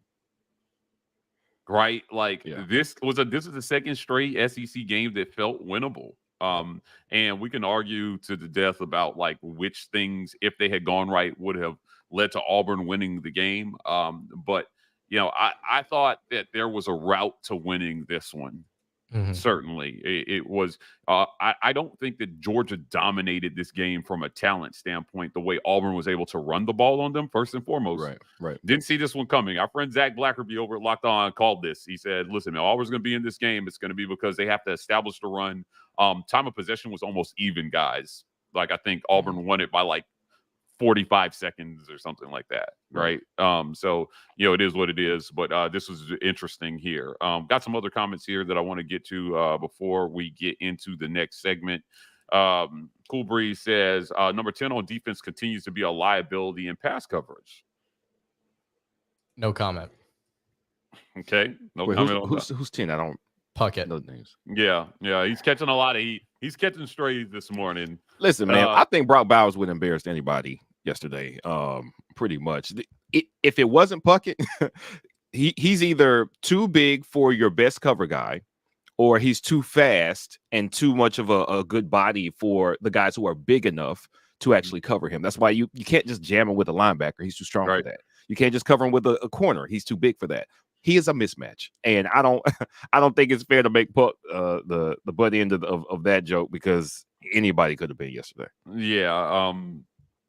Right? Like this is the second straight SEC game that felt winnable. And we can argue to the death about like which things, if they had gone right, would have led to Auburn winning the game. But I thought that there was a route to winning this one. Mm-hmm. Certainly, it was. I don't think that Georgia dominated this game from a talent standpoint the way Auburn was able to run the ball on them, first and foremost. Right. Didn't see this one coming. Our friend Zach Blackerby over at Locked On called this. He said, listen, man, Auburn's going to be in this game. It's going to be because they have to establish the run. Time of possession was almost even, guys. Like, I think Auburn won it by like 45 seconds or something like that, right? So, it is what it is, but this was interesting here. Got some other comments here that I want to get to before we get into the next segment. Cool Breeze says, number 10 on defense continues to be a liability in pass coverage. No comment. Okay. Wait, comment who's 10? I don't. Puckett. Those names. Yeah. He's catching a lot of heat. He's catching strays this morning. Listen, man, I think Brock Bowers would embarrass anybody yesterday. Pretty much. If it wasn't Puckett, he's either too big for your best cover guy, or he's too fast and too much of a good body for the guys who are big enough to actually cover him. That's why you can't just jam him with a linebacker. He's too strong for that. You can't just cover him with a corner. He's too big for that. He is a mismatch, and I don't think it's fair to make Puck the butt end of that joke, because anybody could have been yesterday. Yeah.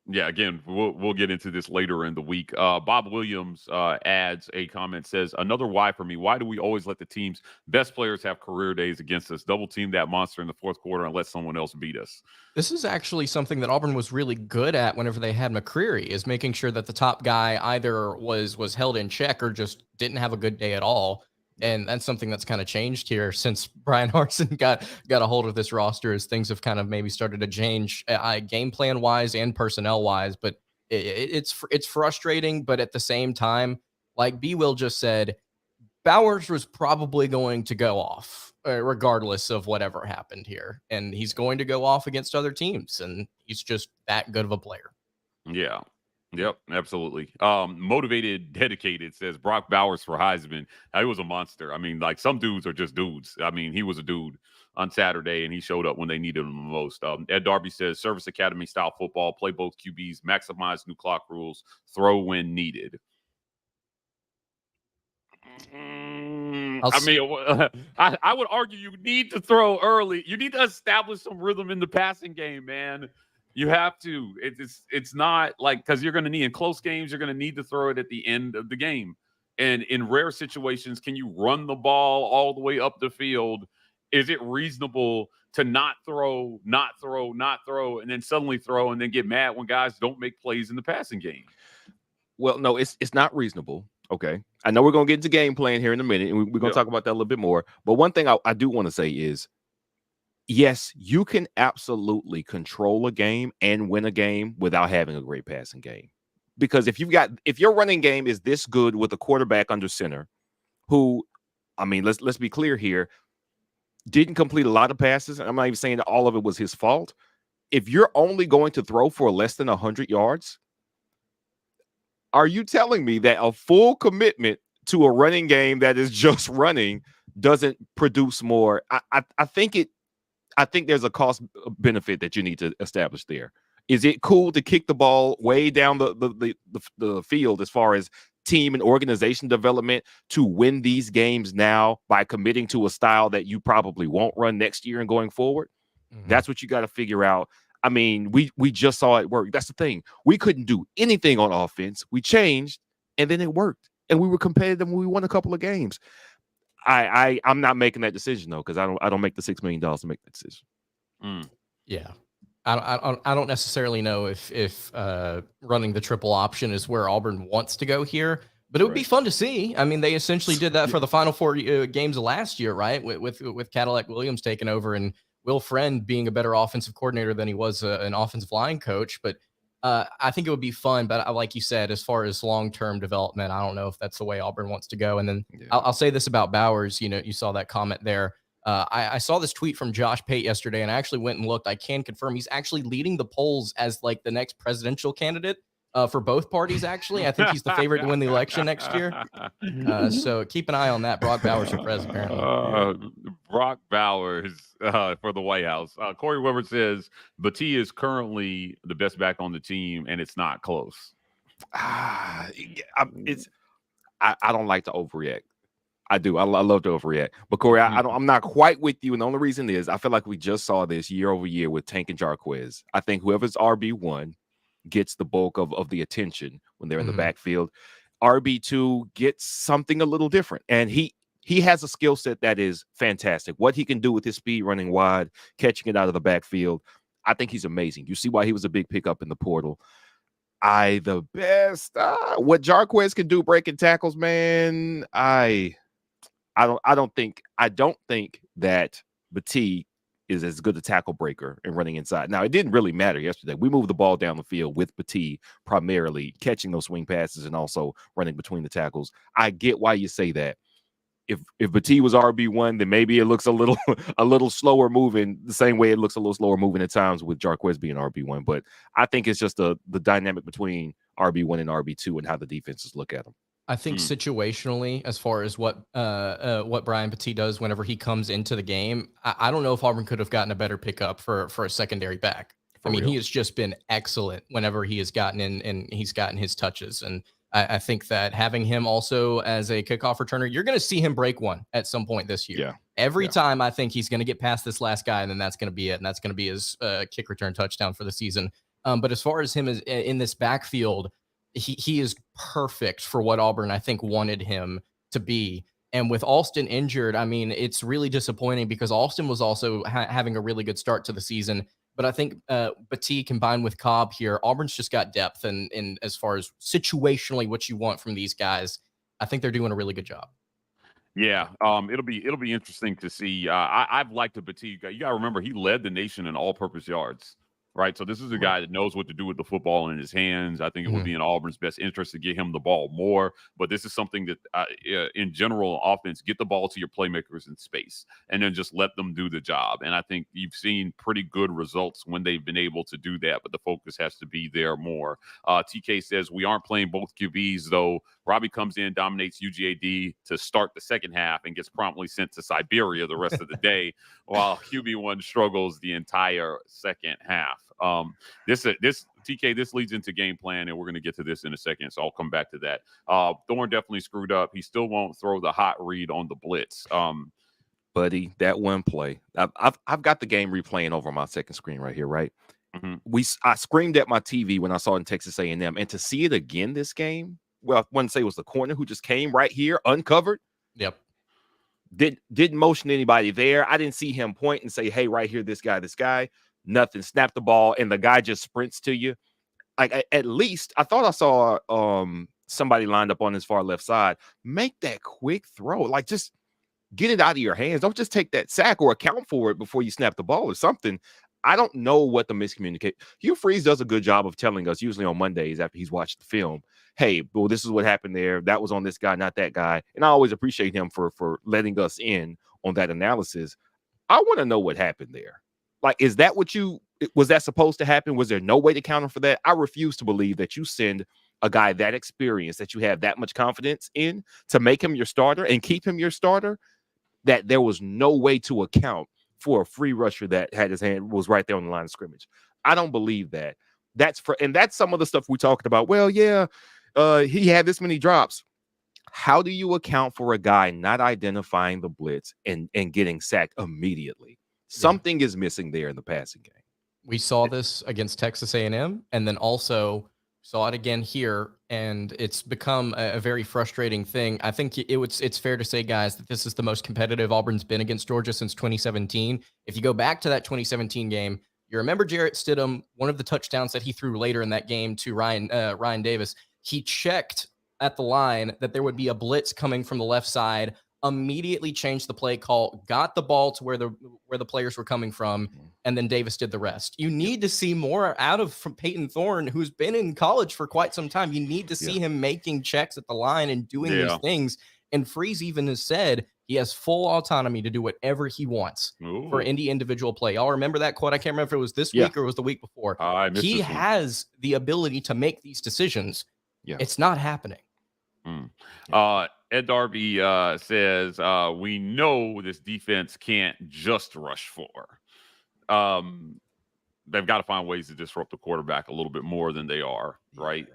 Again, we'll get into this later in the week. Bob Williams adds a comment, says, another why for me. Why do we always let the team's best players have career days against us? Double team that monster in the fourth quarter and let someone else beat us. This is actually something that Auburn was really good at whenever they had McCreary, is making sure that the top guy either was held in check or just didn't have a good day at all. And that's something that's kind of changed here since Brian Harsin got a hold of this roster, as things have kind of maybe started to change game plan wise and personnel wise. But it's frustrating. But at the same time, like B. Will just said, Bowers was probably going to go off regardless of whatever happened here. And he's going to go off against other teams. And he's just that good of a player. Yeah. Yep, absolutely. Motivated Dedicated says Brock Bowers for Heisman. He was a monster. I mean, like, some dudes are just dudes. I mean, he was a dude on Saturday, and he showed up when they needed him the most. Ed Darby says Service Academy style football, play both QBs, maximize new clock rules, throw when needed. I would argue you need to throw early. You need to establish some rhythm in the passing game, man. You have to. It's not like, because you're going to need, in close games, you're going to need to throw it at the end of the game. And in rare situations, can you run the ball all the way up the field? Is it reasonable to not throw, and then suddenly throw, and then get mad when guys don't make plays in the passing game? Well, no, it's not reasonable. Okay. I know we're going to get into game plan here in a minute, and we're going to talk about that a little bit more. But one thing I do want to say is, yes, you can absolutely control a game and win a game without having a great passing game. Because if your running game is this good with a quarterback under center, who, I mean, let's be clear here, didn't complete a lot of passes. I'm not even saying that all of it was his fault. If you're only going to throw for less than 100 yards, are you telling me that a full commitment to a running game that is just running doesn't produce more? I think there's a cost benefit that you need to establish there. Is it cool to kick the ball way down the field as far as team and organization development to win these games now by committing to a style that you probably won't run next year and going forward? Mm-hmm. That's what you got to figure out. I mean, we just saw it work. That's the thing. We couldn't do anything on offense. We changed, and then it worked. And we were competitive, and we won a couple of games. I'm not making that decision, though, because I don't make the $6 million to make that decision. Yeah. I don't necessarily know if running the triple option is where Auburn wants to go here, but it would be fun to see. I mean, they essentially did that for the final four games of last year, right? With Cadillac Williams taking over and Will Friend being a better offensive coordinator than he was an offensive line coach. But I think it would be fun. But like you said, as far as long-term development, I don't know if that's the way Auburn wants to go. And then I'll say this about Bowers. You know, you saw that comment there. I saw this tweet from Josh Pate yesterday, and I actually went and looked. I can confirm he's actually leading the polls as like the next presidential candidate for both parties. Actually, I think he's the favorite to win the election next year. So keep an eye on that. Brock Bowers for president, apparently. Brock Bowers for the White House. Corey Weber says Batia is currently the best back on the team, and it's not close. I don't like to overreact. I do. I love to overreact. But Corey, I'm not quite with you. And the only reason is I feel like we just saw this year over year with Tank and Jarquez. I think whoever's RB1 gets the bulk of the attention when they're in the backfield. RB2 gets something a little different. And he has a skill set that is fantastic. What he can do with his speed running wide, catching it out of the backfield, I think he's amazing. You see why he was a big pickup in the portal. The best. What Jarquez can do breaking tackles, man, I don't think that Batia is as good a tackle breaker and running inside. Now, it didn't really matter yesterday. We moved the ball down the field with Batia primarily catching those swing passes and also running between the tackles. I get why you say that. if Batie was RB1, then maybe it looks a little slower moving, the same way it looks a little slower moving at times with Jarquez being RB1. But I think it's just the dynamic between RB1 and RB2 and how the defenses look at them. I think situationally, as far as what Brian Petit does whenever he comes into the game, I don't know if Auburn could have gotten a better pickup for a secondary back. He has just been excellent whenever he has gotten in and he's gotten his touches. And I think that having him also as a kickoff returner, you're going to see him break one at some point this year. Yeah. Every time I think he's going to get past this last guy, and then that's going to be it. And that's going to be his kick return touchdown for the season. But as far as him as in this backfield, he is perfect for what Auburn, I think, wanted him to be. And with Alston injured, it's really disappointing because Alston was also having a really good start to the season. But I think Batie combined with Cobb here, Auburn's just got depth. And as far as situationally what you want from these guys, I think they're doing a really good job. Yeah, it'll be interesting to see. I've liked the Batie guy. You got to remember, he led the nation in all-purpose yards. Right. So this is a guy that knows what to do with the football in his hands. I think it would be in Auburn's best interest to get him the ball more. But this is something that in general offense, get the ball to your playmakers in space and then just let them do the job. And I think you've seen pretty good results when they've been able to do that. But the focus has to be there more. TK says we aren't playing both QBs, though. Robbie comes in, dominates UGAD to start the second half and gets promptly sent to Siberia the rest of the day, while QB1 struggles the entire second half. This TK, this leads into game plan, and we're going to get to this in a second, so I'll come back to that. Thorne definitely screwed up. He still won't throw the hot read on the blitz. Buddy, that one play. I've got the game replaying over my second screen right here, right? I screamed at my TV when I saw it in Texas A&M, and to see it again this game, well, I wouldn't say it was the corner who just came right here uncovered. Yep. Didn't motion anybody there. I didn't see him point and say, hey, right here, this guy. Nothing. Snap the ball, and the guy just sprints to you. Like, at least I thought I saw somebody lined up on his far left side. Make that quick throw. Like, just get it out of your hands. Don't just take that sack or account for it before you snap the ball or something. I don't know what the miscommunication. Hugh Freeze does a good job of telling us, usually on Mondays after he's watched the film, hey, well, this is what happened there. That was on this guy, not that guy. And I always appreciate him for letting us in on that analysis. I want to know what happened there. Like, is that was that supposed to happen? Was there no way to counter for that? I refuse to believe that you send a guy that experienced, that you have that much confidence in, to make him your starter and keep him your starter, that there was no way to account for a free rusher that had his hand, was right there on the line of scrimmage. I don't believe that. That's some of the stuff we talked about. Well, yeah, he had this many drops. How do you account for a guy not identifying the blitz and getting sacked immediately? Something is missing there in the passing game. We saw this against Texas A&M, and then also saw it again here, and it's become a very frustrating thing. I think it's fair to say, guys, that this is the most competitive Auburn's been against Georgia since 2017. If you go back to that 2017 game, you remember Jarrett Stidham, one of the touchdowns that he threw later in that game to Ryan Davis, he checked at the line that there would be a blitz coming from the left side, immediately changed the play call, got the ball to where the players were coming from, and then Davis did the rest. You need to see more from Peyton Thorne, who's been in college for quite some time. You need to see him making checks at the line and doing these things. And Freeze even has said he has full autonomy to do whatever he wants for any individual play. Y'all remember that quote? I can't remember if it was this week or it was the week before. He has the ability to make these decisions. Yeah. It's not happening. Ed Darby says, we know this defense can't just rush for. They've got to find ways to disrupt the quarterback a little bit more than they are, right?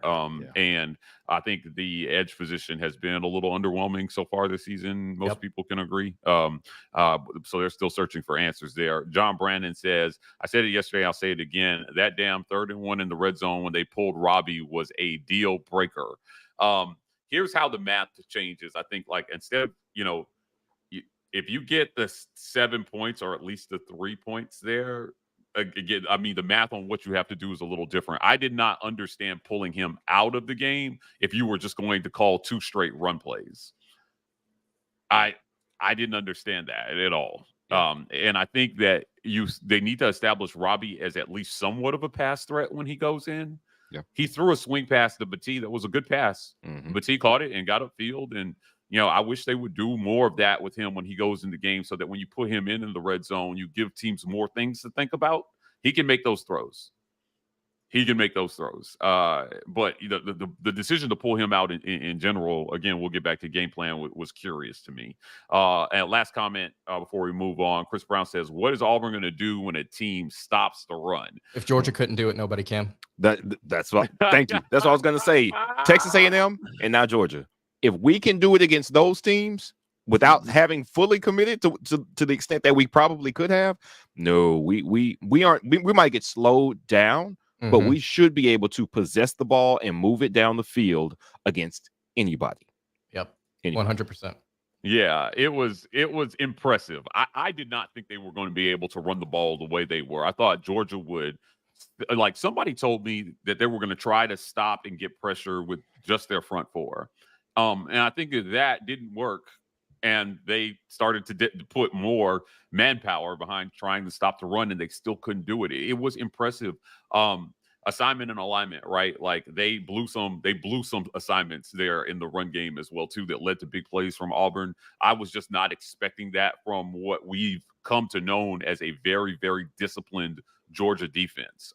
And I think the edge position has been a little underwhelming so far this season. Most people can agree. So they're still searching for answers there. John Brandon says, I said it yesterday, I'll say it again. That damn 3rd and 1 in the red zone when they pulled Robbie was a deal breaker. Here's how the math changes. I think, like, instead of, if you get the 7 points or at least the 3 points there, again, I mean, the math on what you have to do is a little different. I did not understand pulling him out of the game if you were just going to call 2 straight run plays. I didn't understand that at all. And I think that they need to establish Robbie as at least somewhat of a pass threat when he goes in. Yeah. He threw a swing pass to Batie that was a good pass. Batie caught it and got upfield and I wish they would do more of that with him when he goes into games, so that when you put him in the red zone, you give teams more things to think about. He can make those throws. But the decision to pull him out in general, again, we'll get back to game plan, was curious to me. And last comment before we move on, Chris Brown says, what is Auburn going to do when a team stops the run? If Georgia couldn't do it, nobody can. That's what. Thank you. That's what I was going to say. Texas A&M and now Georgia. If we can do it against those teams without having fully committed to the extent that we probably could have, no, we aren't. We might get slowed down. But we should be able to possess the ball and move it down the field against anybody. Yep, 100%. Yeah, it was impressive. I did not think they were going to be able to run the ball the way they were. I thought Georgia would. Like, somebody told me that they were going to try to stop and get pressure with just their front four. And I think that didn't work. And they started to put more manpower behind trying to stop the run, and they still couldn't do it. It was impressive. Assignment and alignment, right? Like, they blew some assignments there in the run game as well too, that led to big plays from Auburn. I was just not expecting that from what we've come to know as a very, very disciplined Georgia defense.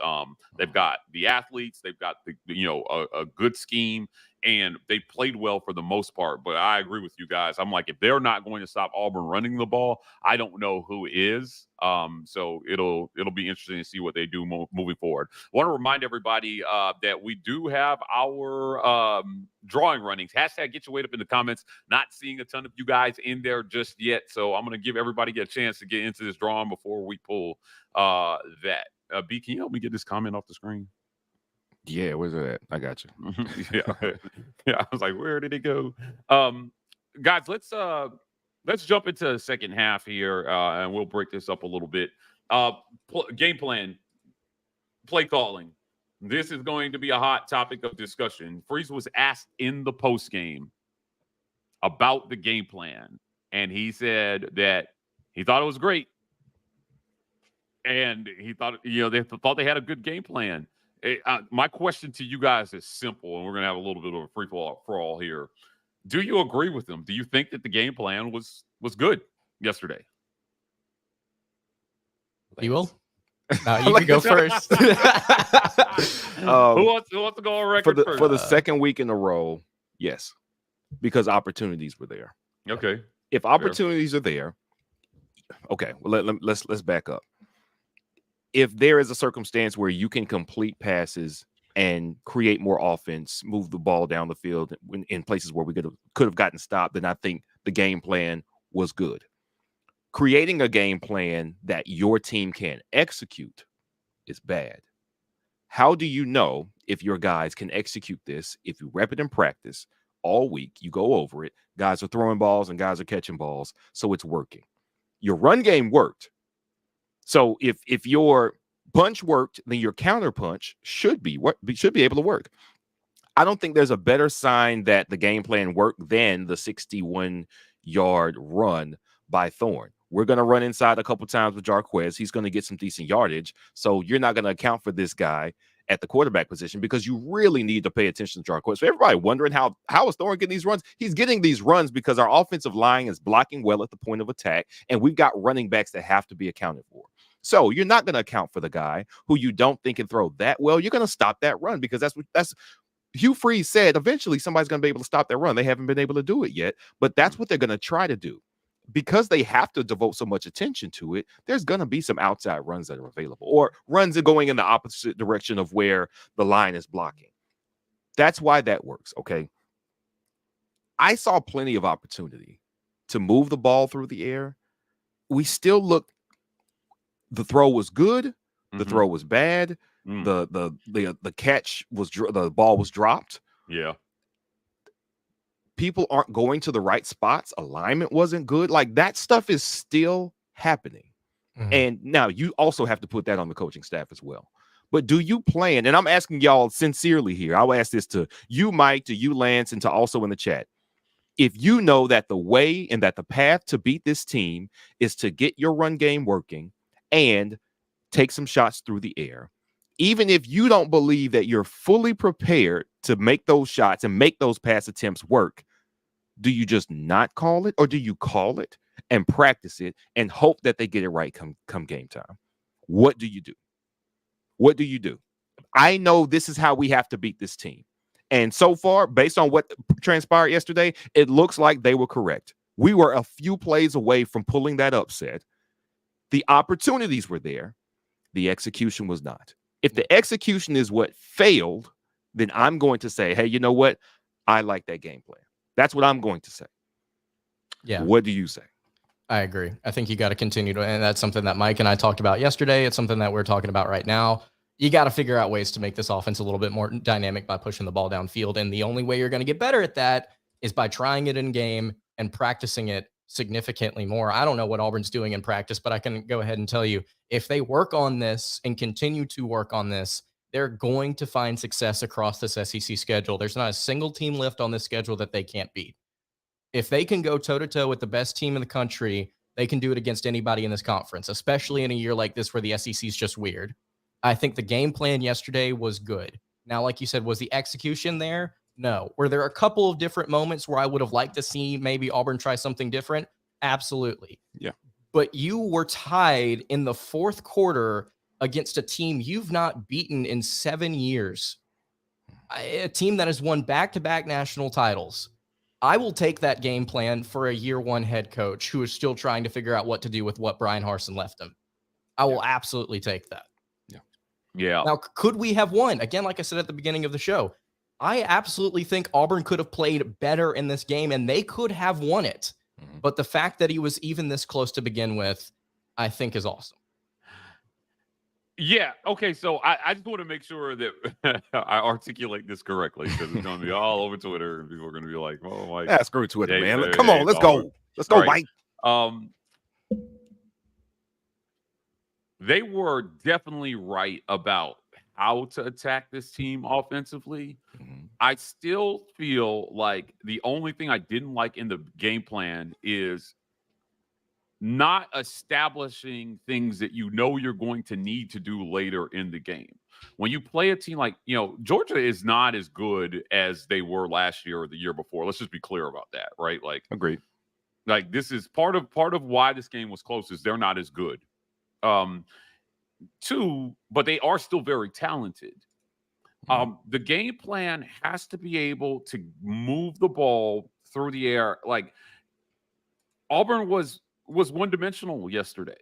They've got the athletes, they've got a good scheme, and they played well for the most part. But I agree with you guys. I'm like, if they're not going to stop Auburn running the ball, I don't know who is. So it'll be interesting to see what they do moving forward. I want to remind everybody that we do have our drawing runnings. Hashtag get your weight up in the comments. Not seeing a ton of you guys in there just yet, so I'm going to give everybody a chance to get into this drawing before we pull that. B, can you help me get this comment off the screen? Yeah, where's it at? I got you. Yeah. I was like, where did it go? Guys, let's jump into the second half here, and we'll break this up a little bit. Game plan, play calling. This is going to be a hot topic of discussion. Freeze was asked in the post game about the game plan, and he said that he thought it was great, and he thought they thought they had a good game plan. My question to you guys is simple, and we're going to have a little bit of a free for all here. Do you agree with them? Do you think that the game plan was good yesterday? You will. You can go first. Who wants to go on record first? For the second week in a row, yes, because opportunities were there. Okay. If opportunities are there, okay. Well, let's back up. If there is a circumstance where you can complete passes and create more offense, move the ball down the field in places where we could have gotten stopped, then I think the game plan was good. Creating a game plan that your team can execute is bad. How do you know if your guys can execute this? If you rep it in practice all week, you go over it, guys are throwing balls and guys are catching balls, so it's working. Your run game worked. So if your punch worked, then your counter punch should be able to work. I don't think there's a better sign that the game plan worked than the 61-yard run by Thorne. We're going to run inside a couple times with Jarquez. He's going to get some decent yardage. So you're not going to account for this guy at the quarterback position because you really need to pay attention to Jarquez. So everybody wondering how is Thorne getting these runs? He's getting these runs because our offensive line is blocking well at the point of attack, and we've got running backs that have to be accounted for. So you're not going to account for the guy who you don't think can throw that well. You're going to stop that run because that's Hugh Freeze said eventually somebody's going to be able to stop that run. They haven't been able to do it yet, but that's what they're going to try to do. Because they have to devote so much attention to it, there's going to be some outside runs that are available or runs that are going in the opposite direction of where the line is blocking. That's why that works, okay? I saw plenty of opportunity to move the ball through the air. We still looked. The throw was good. The throw was bad. The catch was the ball was dropped. Yeah. People aren't going to the right spots. Alignment wasn't good. Like, that stuff is still happening. And now you also have to put that on the coaching staff as well. But do you plan? And I'm asking y'all sincerely here. I'll ask this to you, Mike, to you, Lance, and to also in the chat. If you know that the way and that the path to beat this team is to get your run game working and take some shots through the air, even if you don't believe that you're fully prepared to make those shots and make those pass attempts work, Do you just not call it, or do you call it and practice it and hope that they get it right come game time? What do you do? What do you do? I know this is how we have to beat this team. And so far, based on what transpired yesterday, it looks like they were correct. We were a few plays away from pulling that upset. The opportunities were there. The execution was not. If the execution is what failed, then I'm going to say, hey, you know what? I like that game plan. That's what I'm going to say. Yeah. What do you say? I agree. I think you got to continue to, and that's something that Mike and I talked about yesterday. It's something that we're talking about right now. You got to figure out ways to make this offense a little bit more dynamic by pushing the ball downfield. And the only way you're going to get better at that is by trying it in game and practicing it significantly more. I don't know what Auburn's doing in practice, but I can go ahead and tell you, if they work on this and continue to work on this, they're going to find success across this SEC schedule. There's not a single team left on this schedule that they can't beat. If they can go toe-to-toe with the best team in the country, they can do it against anybody in this conference, especially in a year like this where the SEC is just weird. I think the game plan yesterday was good. Now, like you said, was the execution there? No. Were there a couple of different moments where I would have liked to see maybe Auburn try something different? Absolutely. Yeah. But you were tied in the fourth quarter against a team you've not beaten in 7 years, a team that has won back-to-back national titles. I will take that game plan for a year one head coach who is still trying to figure out what to do with what Brian Harsin left him. I will absolutely take that. Yeah. Now, could we have won? Again, like I said at the beginning of the show, I absolutely think Auburn could have played better in this game and they could have won it. Mhm. But the fact that he was even this close to begin with, I think is awesome. Yeah. Okay. So I just want to make sure that I articulate this correctly because it's going to be all over Twitter and people are going to be like, "Oh my!" Yeah, screw Twitter, Hey, man. Come on, let's go. Let's go, Right. Mike. They were definitely right about how to attack this team offensively. Mhm. I still feel like the only thing I didn't like in the game plan is not establishing things that you know you're going to need to do later in the game. When you play a team like, Georgia is not as good as they were last year or the year before. Let's just be clear about that, right? Agreed. Like this is part of why this game was close is they're not as good. Two, but they are still very talented. The game plan has to be able to move the ball through the air. Like Auburn was one-dimensional yesterday.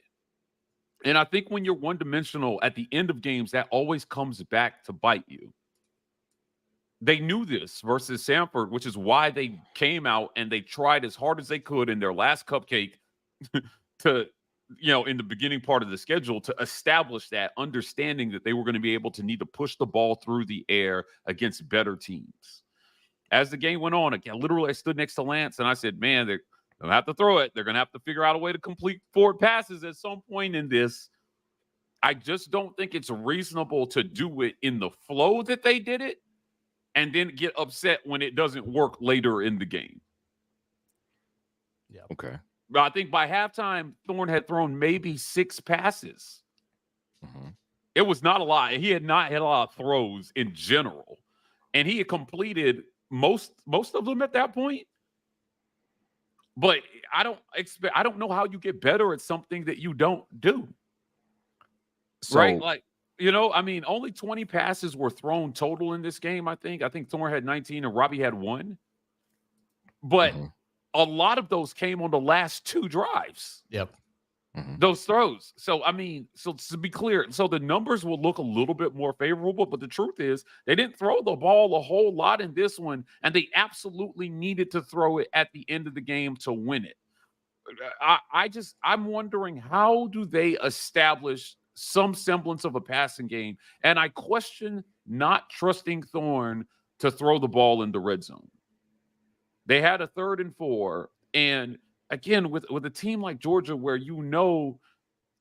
And I think when you're one-dimensional at the end of games, that always comes back to bite you. They knew this versus Samford, which is why they came out and they tried as hard as they could in their last cupcake to, in the beginning part of the schedule to establish that understanding that they were going to be able to need to push the ball through the air against better teams. As the game went on, again, literally I stood next to Lance and I said, man, they're going to have to throw it. They're going to have to figure out a way to complete forward passes at some point in this. I just don't think it's reasonable to do it in the flow that they did it and then get upset when it doesn't work later in the game. Yeah. Okay. But I think by halftime, Thorne had thrown maybe 6 passes. Mm-hmm. It was not a lot. He had not had a lot of throws in general. And he had completed most of them at that point. But I don't know how you get better at something that you don't do. So, right? Like, only 20 passes were thrown total in this game, I think. I think Thorne had 19 and Robbie had 1. But a lot of those came on the last 2 drives. Yep. Those throws. So, so to be clear, so the numbers will look a little bit more favorable, but the truth is they didn't throw the ball a whole lot in this one, and they absolutely needed to throw it at the end of the game to win it. I'm wondering, how do they establish some semblance of a passing game? And I question not trusting Thorne to throw the ball in the red zone. They had a 3rd and 4, and again, with a team like Georgia, where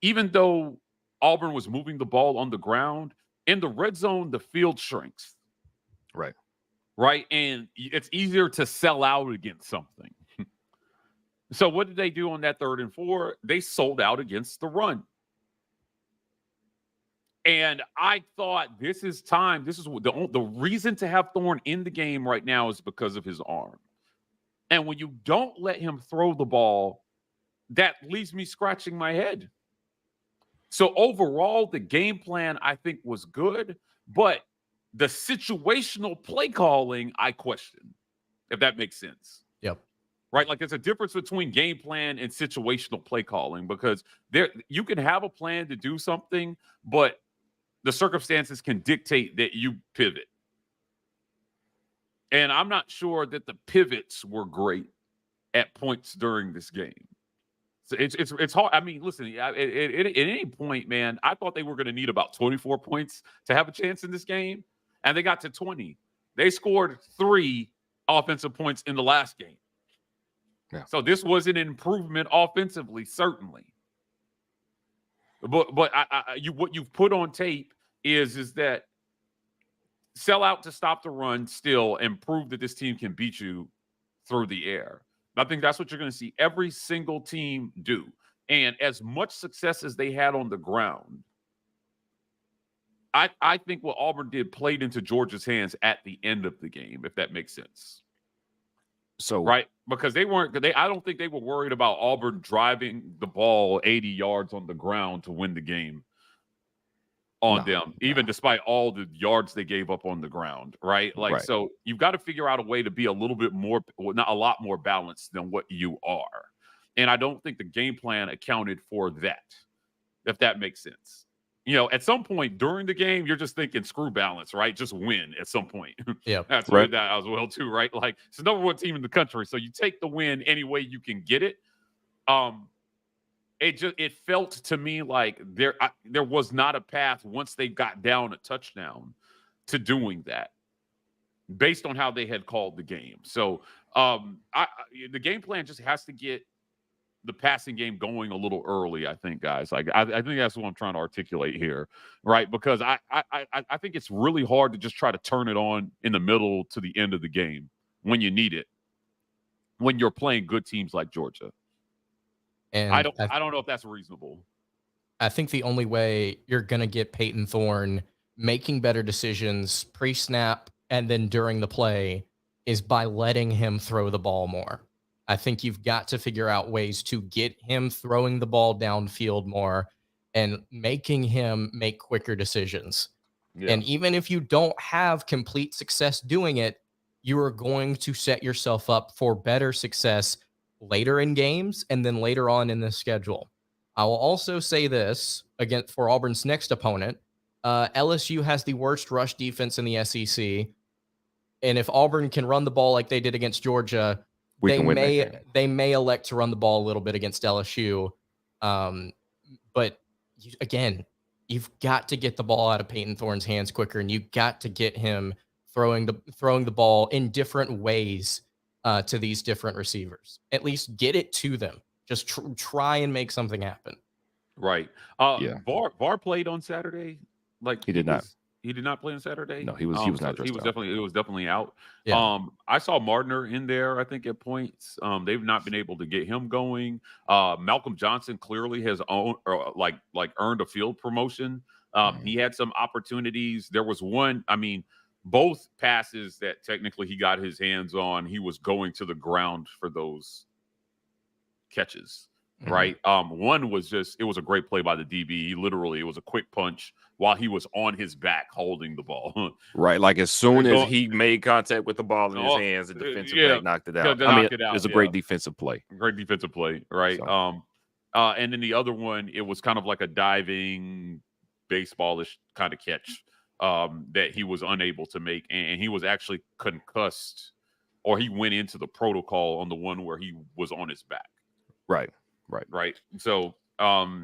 even though Auburn was moving the ball on the ground, in the red zone, the field shrinks. Right. Right. And it's easier to sell out against something. So what did they do on that 3rd and 4? They sold out against the run. And I thought this is time. This is the reason to have Thorne in the game right now is because of his arm. And when you don't let him throw the ball, that leaves me scratching my head. So overall, the game plan, I think, was good, but the situational play calling, I question, if that makes sense. Yep. Right? Like there's a difference between game plan and situational play calling, because you can have a plan to do something, but the circumstances can dictate that you pivot. And I'm not sure that the pivots were great at points during this game. So it's hard. I mean, listen, at any point, man, I thought they were going to need about 24 points to have a chance in this game, and they got to 20. They scored 3 offensive points in the last game. Yeah. So this was an improvement offensively, certainly. But what you've put on tape is that sell out to stop the run still and prove that this team can beat you through the air. I think that's what you're going to see every single team do. And as much success as they had on the ground, I think what Auburn did played into Georgia's hands at the end of the game, if that makes sense. So right, because I don't think they were worried about Auburn driving the ball 80 yards on the ground to win the game on them, even despite all the yards they gave up on the ground, right? Like, so you've got to figure out a way to be a little bit more, not a lot more balanced than what you are. And I don't think the game plan accounted for that, if that makes sense. You know, at some point during the game, you're just thinking screw balance, right? Just win at some point. Yeah, that's right. That as well too, right? Like it's the number 1 team in the country, so you take the win any way you can get it. It felt to me like there was not a path once they got down a touchdown to doing that, based on how they had called the game. So the game plan just has to get the passing game going a little early, I think, guys. Like I think that's what I'm trying to articulate here, right? Because I think it's really hard to just try to turn it on in the middle to the end of the game when you need it, when you're playing good teams like Georgia. And I don't know if that's reasonable. I think the only way you're going to get Peyton Thorne making better decisions pre-snap and then during the play is by letting him throw the ball more. I think you've got to figure out ways to get him throwing the ball downfield more and making him make quicker decisions. Yeah. And even if you don't have complete success doing it, you are going to set yourself up for better success later in games and then later on in the schedule. I will also say this for Auburn's next opponent. LSU has the worst rush defense in the SEC. And if Auburn can run the ball like they did against Georgia, they may elect to run the ball a little bit against LSU. But again, you've got to get the ball out of Peyton Thorne's hands quicker, and you've got to get him throwing the ball in different ways to these different receivers. At least get it to them. Just try and make something happen. Right. VAR played on Saturday. Like he did not. He did not play on Saturday. No, he was not. He was definitely out. Yeah. I saw Mardner in there, I think, at points. They've not been able to get him going. Malcolm Johnson clearly has earned a field promotion. He had some opportunities. There was one. I mean, both passes that technically he got his hands on, he was going to the ground for those catches. Right. One was it was a great play by the DB. It was a quick punch while he was on his back holding the ball. Right. Like as soon as he made contact with the ball in his hands, the defensive back knocked it out. It was a great defensive play. Great defensive play. Right. So. And then the other one, it was kind of like a diving baseballish kind of catch that he was unable to make. And he was actually concussed, or he went into the protocol on the one where he was on his back. Right. So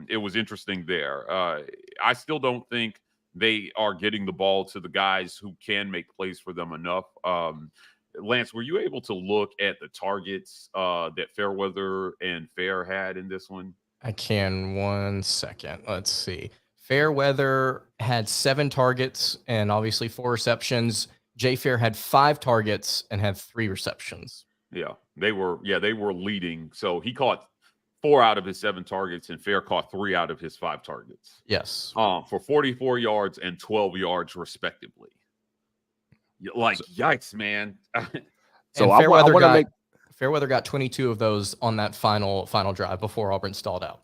it was interesting there. I still don't think they are getting the ball to the guys who can make plays for them enough. Lance, were you able to look at the targets that Fairweather and Fair had in this one? I can. 1 second. Let's see. Fairweather had 7 targets and obviously 4 receptions. Jay Fair had 5 targets and had 3 receptions. Yeah, they were leading. So he caught 4 out of his 7 targets, and Fair caught 3 out of his 5 targets. Yes. For 44 yards and 12 yards, respectively. Like, yikes, man. So I want to make Fairweather got 22 of those on that final drive before Auburn stalled out.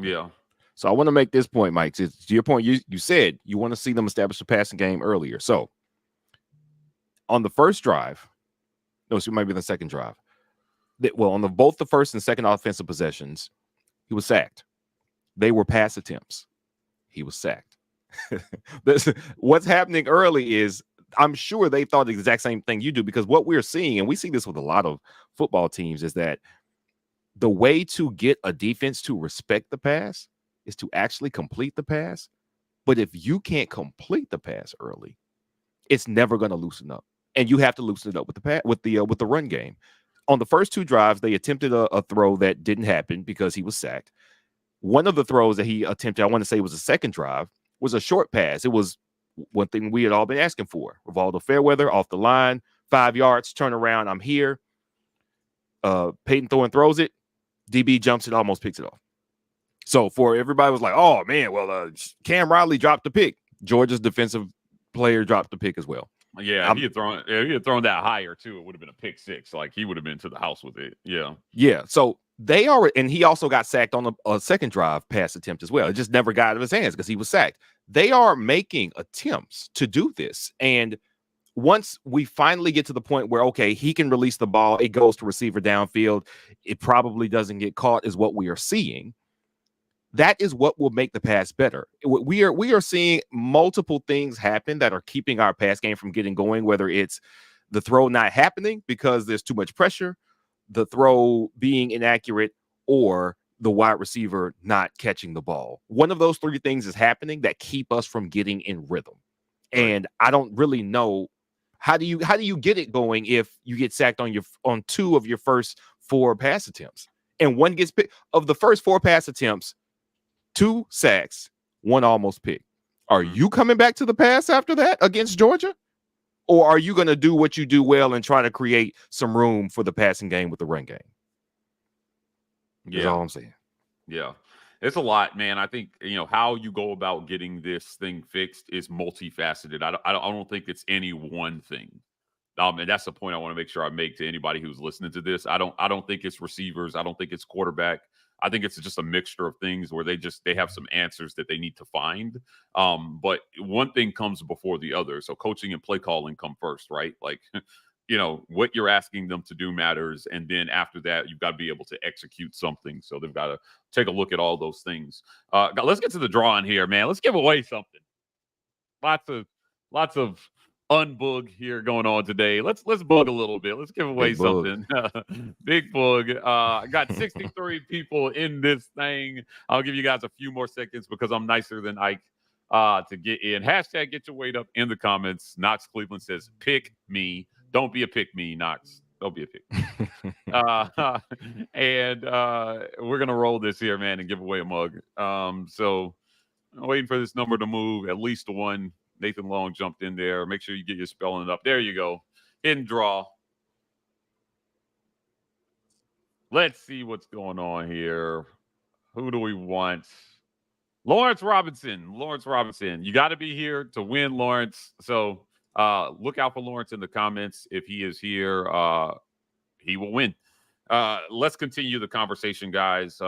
Yeah. So I want to make this point, Mike. To your point, you said you want to see them establish a passing game earlier. So on the first drive, no, it might be the second drive. On both the first and second offensive possessions, he was sacked. They were pass attempts. He was sacked. What's happening early is I'm sure they thought the exact same thing you do, because what we're seeing, and we see this with a lot of football teams, is that the way to get a defense to respect the pass is to actually complete the pass. But if you can't complete the pass early, it's never going to loosen up, and you have to loosen it up with the run game. On the first two drives, they attempted a throw that didn't happen because he was sacked. One of the throws that he attempted, I want to say was a second drive, was a short pass. It was one thing we had all been asking for. Rivaldo Fairweather off the line, 5 yards, turn around, I'm here. Peyton Thorne throws it. DB jumps it, almost picks it off. So for everybody was like, oh, man, well, Cam Riley dropped the pick. Georgia's defensive player dropped the pick as well. Yeah, if he had thrown that higher, too, it would have been a pick six. Like, he would have been to the house with it. Yeah. Yeah, so they are, and he also got sacked on a second drive pass attempt as well. It just never got out of his hands because he was sacked. They are making attempts to do this. And once we finally get to the point where, okay, he can release the ball, it goes to receiver downfield, it probably doesn't get caught, is what we are seeing. That is what will make the pass better. We are seeing multiple things happen that are keeping our pass game from getting going, whether it's the throw not happening because there's too much pressure, the throw being inaccurate, or the wide receiver not catching the ball. One of those three things is happening that keep us from getting in rhythm. And I don't really know how do you get it going if you get sacked on 2 of your first 4 pass attempts, and one gets picked. Of the first 4 pass attempts, 2 sacks, 1 almost picked. Are you coming back to the pass after that against Georgia? Or are you going to do what you do well and try to create some room for the passing game with the run game? That's all I'm saying. Yeah. It's a lot, man. I think, how you go about getting this thing fixed is multifaceted. I don't think it's any one thing. And that's the point I want to make sure I make to anybody who's listening to this. I don't think it's receivers. I don't think it's quarterback. I think it's just a mixture of things where they have some answers that they need to find. But one thing comes before the other. So coaching and play calling come first, right? Like, what you're asking them to do matters. And then after that, you've got to be able to execute something. So they've got to take a look at all those things. Let's get to the drawing here, man. Let's give away something. Lots of unbug here going on today. Let's bug a little bit. Let's give away something. Big bug. Got 63 people in this thing. I'll give you guys a few more seconds because I'm nicer than Ike to get in. Hashtag get your weight up in the comments. Knox Cleveland says, pick me. Don't be a pick me, Knox. Don't be a pick. And we're going to roll this here, man, and give away a mug. So I'm waiting for this number to move. At least one. Nathan Long jumped in there. Make sure you get your spelling up. There you go. Hidden draw. Let's see what's going on here. Who do we want? Lawrence Robinson. You got to be here to win, Lawrence. So look out for Lawrence in the comments. If he is here, he will win. Let's continue the conversation, guys.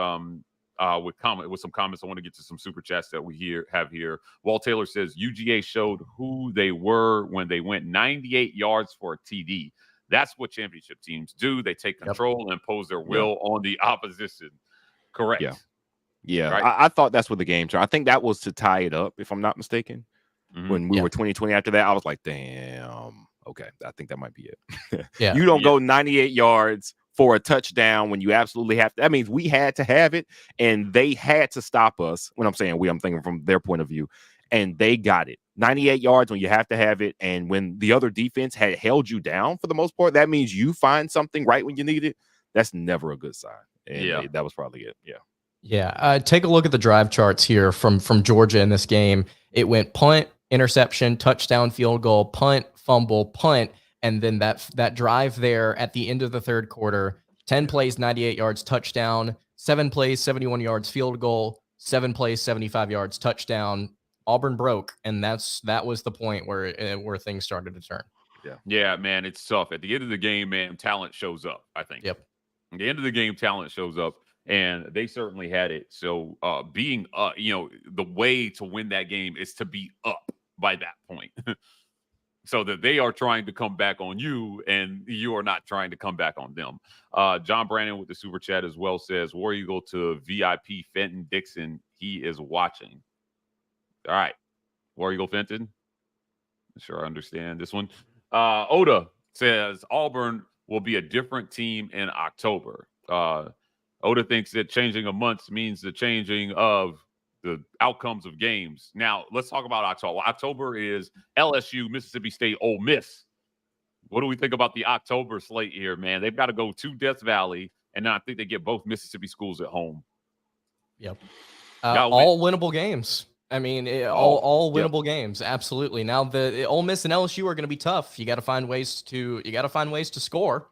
With some comments. I want to get to some super chats that we have here. Walt Taylor says UGA showed who they were when they went 98 yards for a TD. That's what championship teams do. They take control and impose their will on the opposition. Correct. Yeah. Right? I thought that's what the game turned. I think that was to tie it up, if I'm not mistaken. When we were 2020 after that, I was like, damn. Okay, I think that might be it. You don't go 98 yards for a touchdown when you absolutely have to. That means we had to have it, and they had to stop us. When I'm saying we, I'm thinking from their point of view, and they got it. 98 yards when you have to have it, and when the other defense had held you down for the most part, that means you find something right when you need it. That's never a good sign. And that was probably it. Yeah. Take a look at the drive charts here from Georgia in this game. It went punt, interception, touchdown, field goal, punt, fumble, punt. And then that drive there at the end of the third quarter, 10 plays, 98 yards, touchdown, 7 plays, 71 yards, field goal, 7 plays, 75 yards, touchdown. Auburn broke, and that was the point where things started to turn. Yeah, man, it's tough. At the end of the game, man, talent shows up, I think. Yep. At the end of the game, talent shows up, and they certainly had it. So being the way to win that game is to be up by that point. So that they are trying to come back on you and you are not trying to come back on them. John Brandon with the super chat as well says, War Eagle to VIP Fenton Dixon. He is watching. All right. War Eagle Fenton. Sure, I understand this one. Oda says Auburn will be a different team in October. Oda thinks that changing of months means the changing of the outcomes of games. Now, let's talk about October. October is LSU, Mississippi State, Ole Miss. What do we think about the October slate here, man? They've got to go to Death Valley, and then I think they get both Mississippi schools at home. Yep. All winnable games. I mean, all winnable games. Absolutely. Now the Ole Miss and LSU are going to be tough. You got to find ways to score.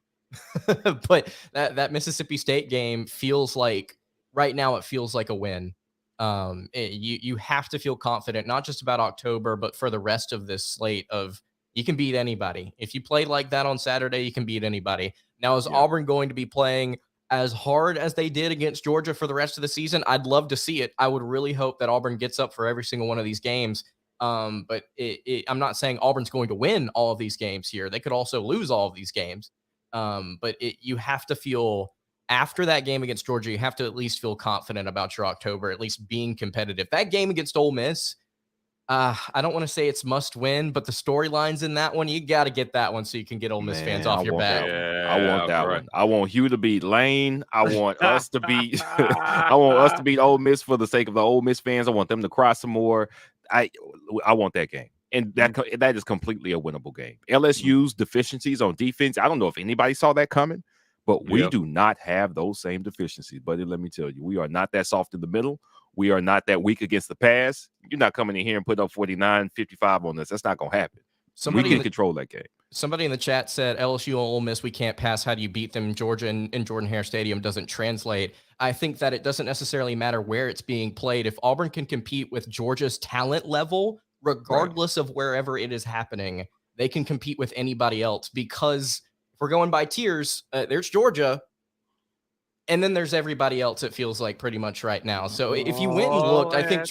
But that Mississippi State game feels like right now it feels like a win. You have to feel confident, not just about October, but for the rest of this slate of you can beat anybody. If you played like that on Saturday, you can beat anybody. Now, is Auburn going to be playing as hard as they did against Georgia for the rest of the season? I'd love to see it. I would really hope that Auburn gets up for every single one of these games. But I'm not saying Auburn's going to win all of these games here. They could also lose all of these games. But you have to feel after that game against Georgia, you have to at least feel confident about your October, at least being competitive. That game against Ole Miss, I don't want to say it's must win, but the storylines in that one, you got to get that one so you can get Ole Miss fans off your back. I want that one. I want Hugh to beat Lane. I want us to beat. I want us to beat Ole Miss for the sake of the Ole Miss fans. I want them to cry some more. I want that game, and that is completely a winnable game. LSU's deficiencies on defense. I don't know if anybody saw that coming, but we do not have those same deficiencies. Buddy, let me tell you, we are not that soft in the middle. We are not that weak against the pass. You're not coming in here and putting up 49, 55 on us. That's not going to happen. We can control that game. Somebody in the chat said, LSU and Ole Miss, we can't pass. How do you beat them? Georgia in Jordan-Hare Stadium doesn't translate. I think that it doesn't necessarily matter where it's being played. If Auburn can compete with Georgia's talent level, regardless of wherever it is happening, they can compete with anybody else because if we're going by tiers, there's Georgia, and then there's everybody else, it feels like pretty much right now. So if you went and looked, I think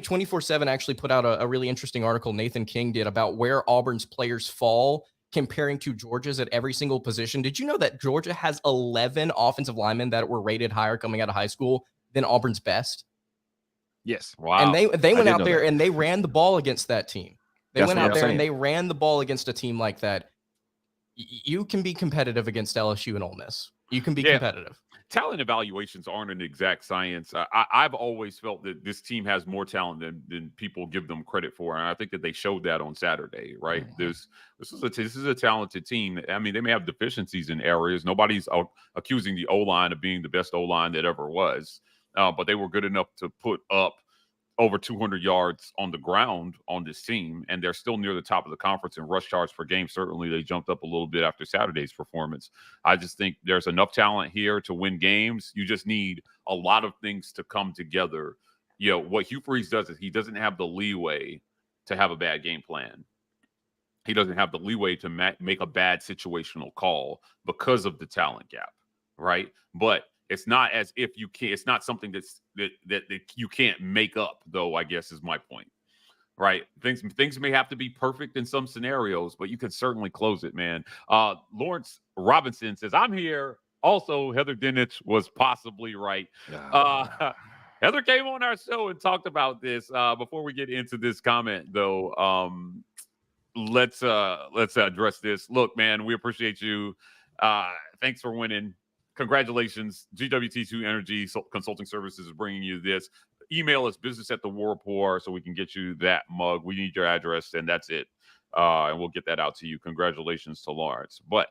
24/7 actually put out a really interesting article Nathan King did about where Auburn's players fall comparing to Georgia's at every single position. Did you know that Georgia has 11 offensive linemen that were rated higher coming out of high school than Auburn's best? Yes. Wow. And they went out there and they ran the ball against that team. They went out there and they ran the ball against a team like that. You can be competitive against LSU and Ole Miss. You can be competitive. Talent evaluations aren't an exact science. I've always felt that this team has more talent than people give them credit for, and I think that they showed that on Saturday. Right? This is a talented team. I mean, they may have deficiencies in areas. Nobody's accusing the O-line of being the best O-line that ever was, but they were good enough to put up over 200 yards on the ground on this team, and they're still near the top of the conference in rush yards per game. Certainly, they jumped up a little bit after Saturday's performance. I just think there's enough talent here to win games. You just need a lot of things to come together. You know, what Hugh Freeze does is he doesn't have the leeway to have a bad game plan. He doesn't have the leeway to make a bad situational call because of the talent gap, right? But it's not as if you can't. It's not something that you can't make up, though. I guess is my point, right? Things may have to be perfect in some scenarios, but you can certainly close it, man. Lawrence Robinson says, "I'm here." Also, Heather Dinich was possibly right. Heather came on our show and talked about this. Before we get into this comment, though, let's address this. Look, man, we appreciate you. Thanks for winning. Congratulations. GWT2Energy Consulting Services is bringing you this. Email us business@thewarreport so we can get you that mug. We need your address, and that's it. And we'll get that out to you. Congratulations to Lawrence. But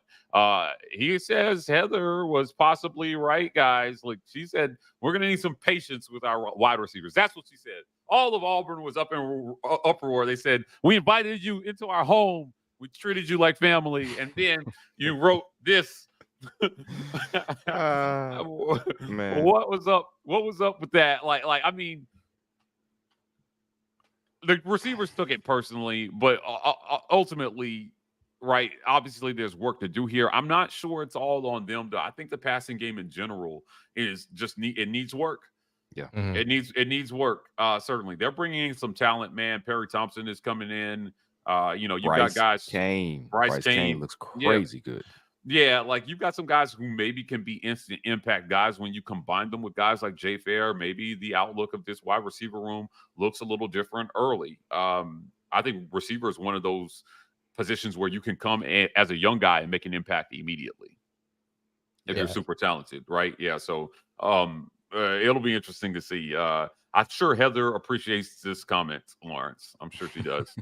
he says Heather was possibly right, guys. Like she said, we're going to need some patience with our wide receivers. That's what she said. All of Auburn was up in uproar. They said, we invited you into our home. We treated you like family. And then you wrote this. Man. What was up with that? Like I mean, the receivers took it personally, but ultimately right, obviously there's work to do here. I'm not sure it's all on them, though. I think the passing game in general is just it needs work. Yeah. It needs work. Certainly. They're bringing in some talent, man. Perry Thompson is coming in. You've got guys. Bryce Kane looks crazy good. Yeah, like you've got some guys who maybe can be instant impact guys when you combine them with guys like Jay Fair. Maybe the outlook of this wide receiver room looks a little different early. I think receiver is one of those positions where you can come as a young guy and make an impact immediately if you're super talented, right? Yeah, so it'll be interesting to see. I'm sure Heather appreciates this comment, Lawrence. I'm sure she does.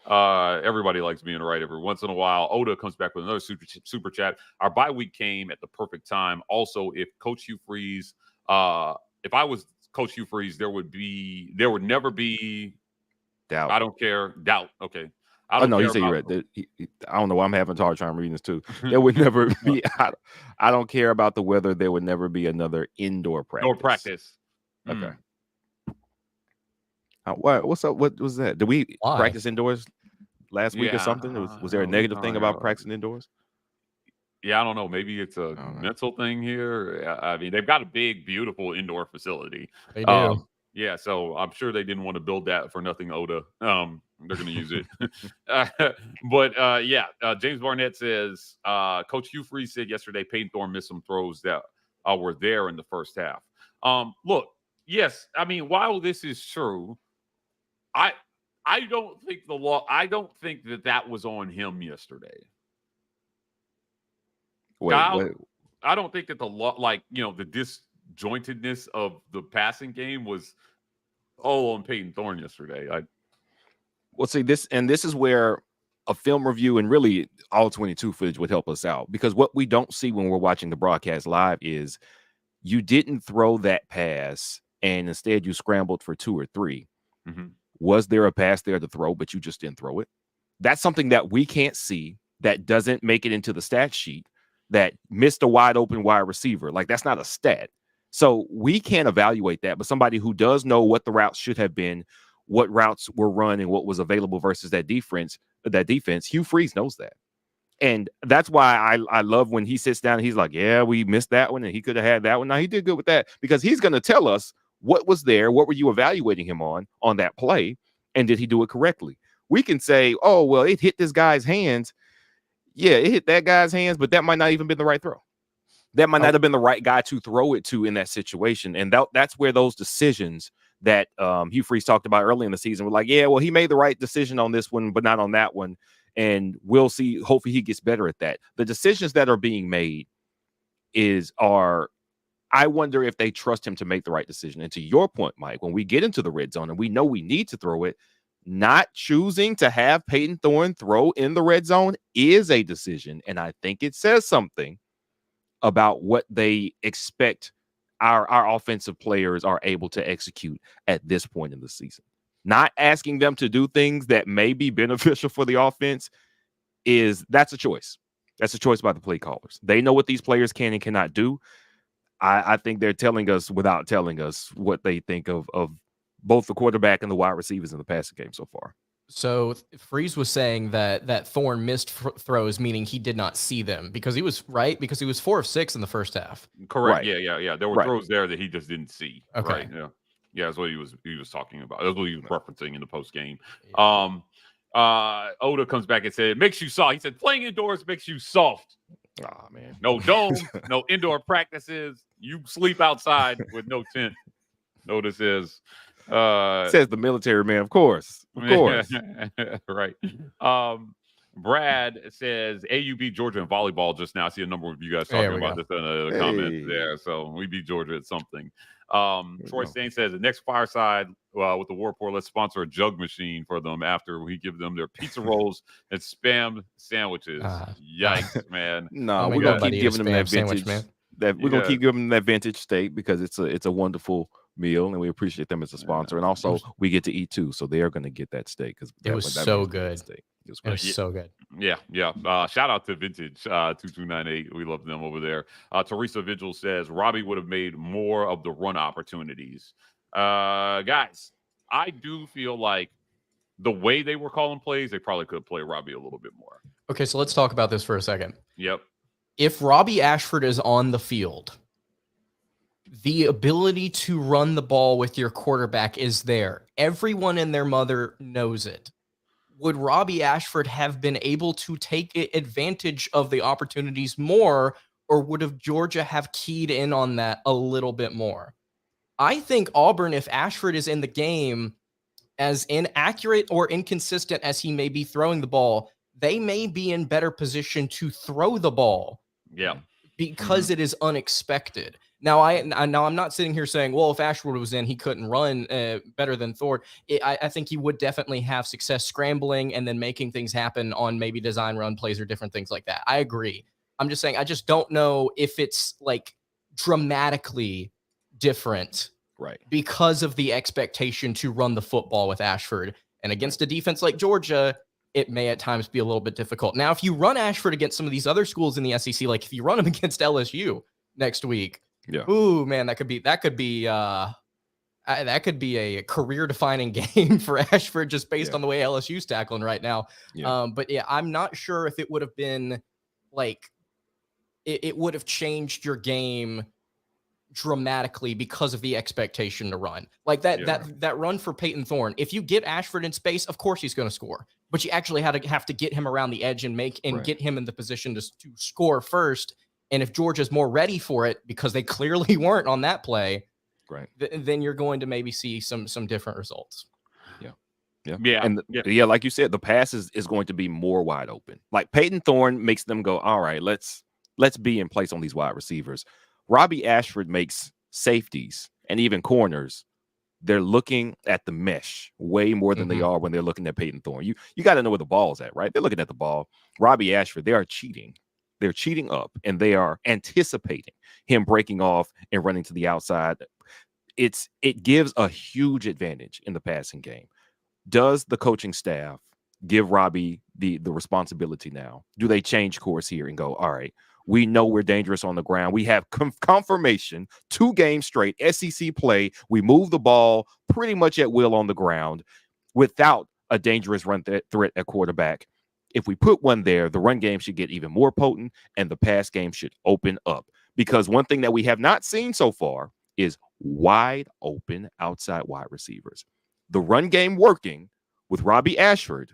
Everybody likes being right every once in a while. Oda comes back with another super chat. Our bye week came at the perfect time. Also, if Coach Hugh Freeze, if I was Coach Hugh Freeze, there would never be doubt. I don't care. Doubt. Okay. I don't know. He said you read. I don't know why I'm having a hard time reading this too. There would never be. I don't care about the weather. There would never be another indoor practice. Indoor practice. Okay. What's up? What was that? Did we practice indoors last week or something? Was there a negative thing about practicing indoors? Yeah, I don't know. Maybe it's a mental thing here. I mean, they've got a big, beautiful indoor facility. They do. Yeah, so I'm sure they didn't want to build that for nothing, Oda. They're going to use it. James Barnett says, Coach Hugh Freeze said yesterday Peyton Thorne missed some throws that were there in the first half. Look, yes, I mean, while this is true, I don't think that was on him yesterday. I don't think that the disjointedness of the passing game was all on Peyton Thorne yesterday. This is where a film review and really all 22 footage would help us out, because what we don't see when we're watching the broadcast live is you didn't throw that pass and instead you scrambled for 2 or 3. Mm-hmm. Was there a pass there to throw, but you just didn't throw it? That's something that we can't see, that doesn't make it into the stat sheet, that missed a wide open wide receiver. Like, that's not a stat. So we can't evaluate that, but somebody who does know what the routes should have been, what routes were run and what was available versus that defense, Hugh Freeze knows that. And that's why I love when he sits down and he's like, yeah, we missed that one and he could have had that one. Now, he did good with that, because he's going to tell us what was there, what were you evaluating him on that play, and did he do it correctly? We can say, oh, well, it hit this guy's hands. Yeah, it hit that guy's hands, but that might not even been the right throw. That might not have been the right guy to throw it to in that situation. And that's where those decisions that Hugh Freeze talked about early in the season were like, yeah, well, he made the right decision on this one, but not on that one. And we'll see. Hopefully he gets better at that. The decisions that are being made I wonder if they trust him to make the right decision. And to your point, Mike, when we get into the red zone and we know we need to throw it, not choosing to have Peyton Thorne throw in the red zone is a decision. And I think it says something about what they expect our offensive players are able to execute at this point in the season. Not asking them to do things that may be beneficial for the offense that's a choice. That's a choice by the play callers. They know what these players can and cannot do. I think they're telling us without telling us what they think of both the quarterback and the wide receivers in the passing game so far. So Freeze was saying that Thorne missed throws, meaning he did not see them, because he was 4 of 6 in the first half. Correct. Right. Yeah. There were throws there that he just didn't see. Okay. Right? Yeah. That's what he was talking about. That's what he was referencing in the post game. Yeah. Oda comes back and said, it makes you soft. He said, playing indoors makes you soft. Oh, man. No dome, no indoor practices. You sleep outside with no tent. Oda says. Says the military man, of course. Right. Brad says AU beat Georgia in volleyball just now. I see a number of you guys talking about this in the comments there. So we beat Georgia at something. Troy Stain says the next fireside with the War Report, let's sponsor a jug machine for them after we give them their pizza rolls and spam sandwiches. Yikes, man. No, we're gonna keep giving them that vintage sandwich, man. We're gonna keep giving them that vintage steak, because it's a wonderful meal and we appreciate them as a sponsor. And also we get to eat too, so they are going to get that steak, because it was so good. It was so good. Yeah. Shout out to Vintage 2298. We love them over there. Teresa Vigil says Robbie would have made more of the run opportunities. Guys, I do feel like the way they were calling plays, they probably could play Robbie a little bit more. Okay, so let's talk about this for a second. Yep. If Robbie Ashford is on the field, the ability to run the ball with your quarterback is there. Everyone and their mother knows it. Would Robbie Ashford have been able to take advantage of the opportunities more, or would have Georgia have keyed in on that a little bit more? I think Auburn, if Ashford is in the game, as inaccurate or inconsistent as he may be throwing the ball, they may be in better position to throw the ball. Yeah. Because it is unexpected. Now, I'm not sitting here saying, well, if Ashford was in, he couldn't run better than Thor. I think he would definitely have success scrambling and then making things happen on maybe design run plays or different things like that. I agree. I'm just saying, I just don't know if it's like dramatically different, Right, because of the expectation to run the football with Ashford. And against a defense like Georgia, it may at times be a little bit difficult. Now, if you run Ashford against some of these other schools in the SEC, like if you run him against LSU next week, ooh, man, that could be a career-defining game for Ashford just based on the way LSU's tackling right now. But yeah, I'm not sure if it would have been like it would have changed your game dramatically because of the expectation to run like that run for Peyton Thorne. If you get Ashford in space, of course he's going to score, but you actually have to get him around the edge and get him in the position to score first. And if Georgia's more ready for it, because they clearly weren't on that play, then you're going to maybe see some different results. And like you said, the pass is going to be more wide open. Like Peyton Thorne makes them go, all right, let's be in place on these wide receivers. Robbie Ashford makes safeties and even corners. They're looking at the mesh way more than they are when they're looking at Peyton Thorne. You got to know where the ball's at, right? They're looking at the ball. Robbie Ashford, they are cheating. They're cheating up, and they are anticipating him breaking off and running to the outside. It gives a huge advantage in the passing game. Does the coaching staff give Robbie the responsibility now? Do they change course here and go, all right, we know we're dangerous on the ground. We have confirmation, 2 games straight, SEC play. We move the ball pretty much at will on the ground without a dangerous run threat at quarterback. If we put one there, the run game should get even more potent and the pass game should open up. Because one thing that we have not seen so far is wide open outside wide receivers. The run game working with Robbie Ashford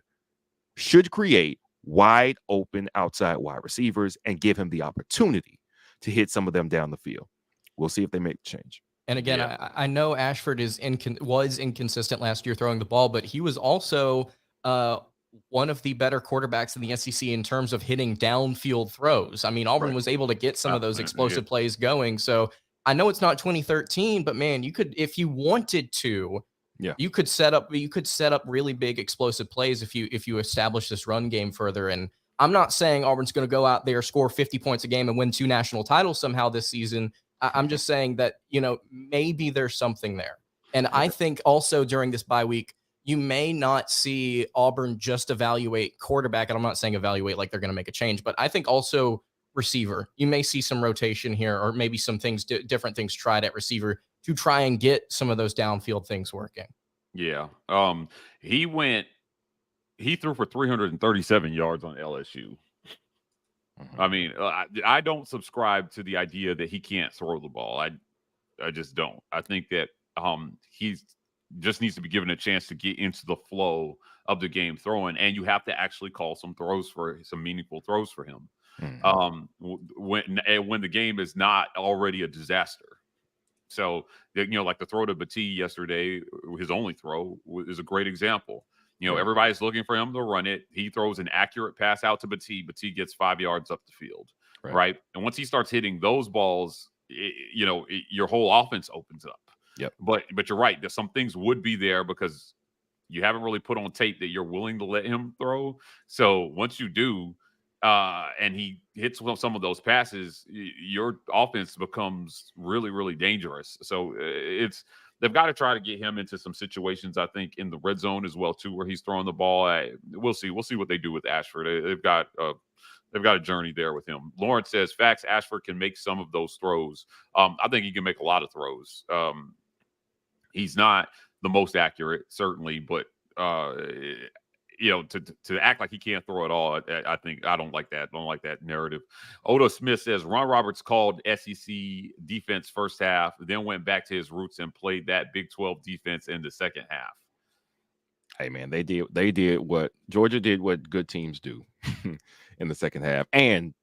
should create wide open outside wide receivers and give him the opportunity to hit some of them down the field. We'll see if they make the change. And again, I know Ashford was inconsistent last year throwing the ball, but he was also one of the better quarterbacks in the SEC in terms of hitting downfield throws. I mean, Auburn was able to get some of those explosive plays going. So I know it's not 2013, but man, you could, if you wanted to, you could set up really big explosive plays if you establish this run game further. And I'm not saying Auburn's going to go out there, score 50 points a game and win 2 national titles somehow this season. I'm just saying that, maybe there's something there. And I think also during this bye week, you may not see Auburn just evaluate quarterback. And I'm not saying evaluate like they're going to make a change, but I think also receiver. You may see some rotation here, or maybe some things, different things tried at receiver to try and get some of those downfield things working. Yeah. He threw for 337 yards on LSU. I mean, I don't subscribe to the idea that he can't throw the ball. I just don't. I think that he just needs to be given a chance to get into the flow of the game throwing, and you have to actually call some meaningful throws for him. When the game is not already a disaster. So, like the throw to Battie yesterday, his only throw is a great example. Everybody's looking for him to run it. He throws an accurate pass out to Battie. Battie gets 5 yards up the field, right? And once he starts hitting those balls, your whole offense opens up. But you're right. Some things would be there because you haven't really put on tape that you're willing to let him throw. So once you do, and he hits some of those passes, your offense becomes really, really dangerous. So they've got to try to get him into some situations, I think, in the red zone as well, too, where he's throwing the ball. We'll see what they do with Ashford. They've got a journey there with him. Lawrence says, facts, Ashford can make some of those throws. I think he can make a lot of throws. He's not the most accurate, certainly, but to act like he can't throw at all. I think I don't like that. Don't like that narrative. Odo Smith says Ron Roberts called SEC defense first half, then went back to his roots and played that Big 12 defense in the second half. Hey man, they did what Georgia did, what good teams do in the second half. And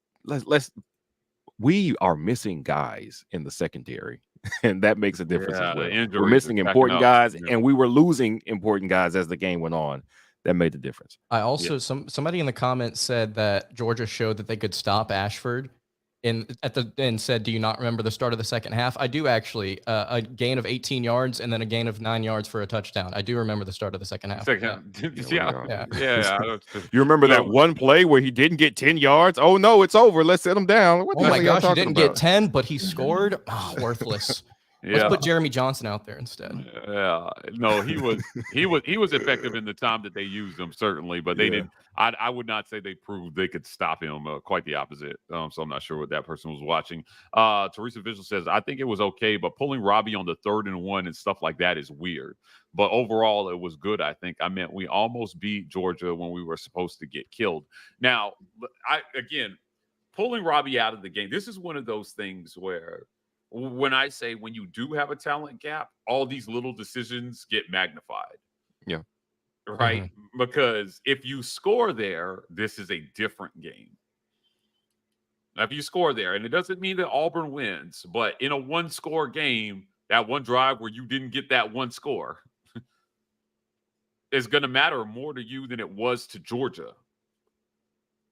we are missing guys in the secondary, and that makes a difference as well. We're missing important guys, and we were losing important guys as the game went on. That made the difference. I also somebody in the comments said that Georgia showed that they could stop Ashford and said, do you not remember the start of the second half? I do actually. A gain of 18 yards and then a gain of 9 yards for a touchdown. I do remember the start of the second half. Yeah. You remember that one play where he didn't get 10 yards? Oh no, it's over. Let's set him down. Oh my gosh, he didn't get 10, but he scored. Oh, worthless. Let's put Jeremy Johnson out there instead. Yeah, no, he was effective in the time that they used him, certainly, but they didn't. I would not say they proved they could stop him. Quite the opposite. So I'm not sure what that person was watching. Teresa Visual says, I think it was okay, but pulling Robbie on the 3rd and 1 and stuff like that is weird. But overall, it was good. I think. I meant we almost beat Georgia when we were supposed to get killed. Now, pulling Robbie out of the game. This is one of those things where, when I say when you do have a talent gap, all these little decisions get magnified. Yeah. Right? Mm-hmm. Because if you score there, this is a different game. Now, if you score there, and it doesn't mean that Auburn wins, but in a one-score game, that one drive where you didn't get that one score is going to matter more to you than it was to Georgia.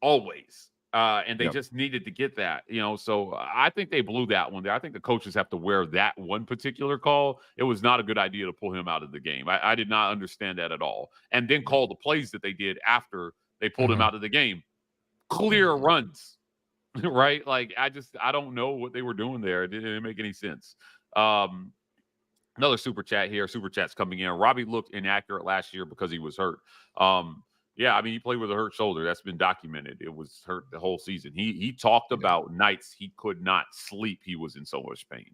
Always. And they just needed to get that, so I think they blew that one there. I think the coaches have to wear that one particular call. It was not a good idea to pull him out of the game. I did not understand that at all. And then call the plays that they did after they pulled him out of the game. Clear runs, right? Like, I don't know what they were doing there. It didn't make any sense. Another super chat here. Super chat's coming in. Robbie looked inaccurate last year because he was hurt. Yeah, I mean, he played with a hurt shoulder. That's been documented. It was hurt the whole season. He talked about nights he could not sleep. He was in so much pain.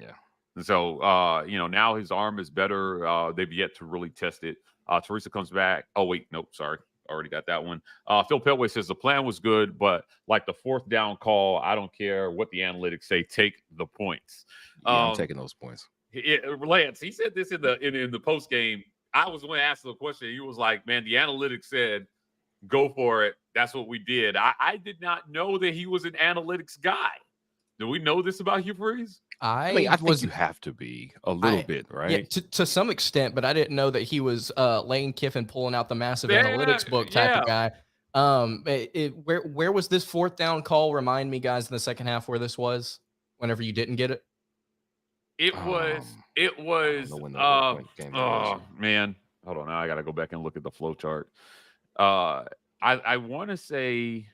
Yeah. And so, now his arm is better. They've yet to really test it. Teresa comes back. Oh, wait. Nope. Sorry. Already got that one. Phil Pelway says the plan was good, but like the 4th down call, I don't care what the analytics say. Take the points. Yeah, I'm taking those points. Lance, he said this in the post game. I was the one to ask the question. He was like, man, the analytics said, go for it. That's what we did. I did not know that he was an analytics guy. Do we know this about Hugh Freeze? I think you have to be a little bit, right? Yeah, to some extent, but I didn't know that he was Lane Kiffin pulling out the massive analytics book type of guy. Where was this 4th down call? Remind me, guys, in the second half where this was, whenever you didn't get it. It was. Oh man, hold on. Now I got to go back and look at the flow chart. I want to say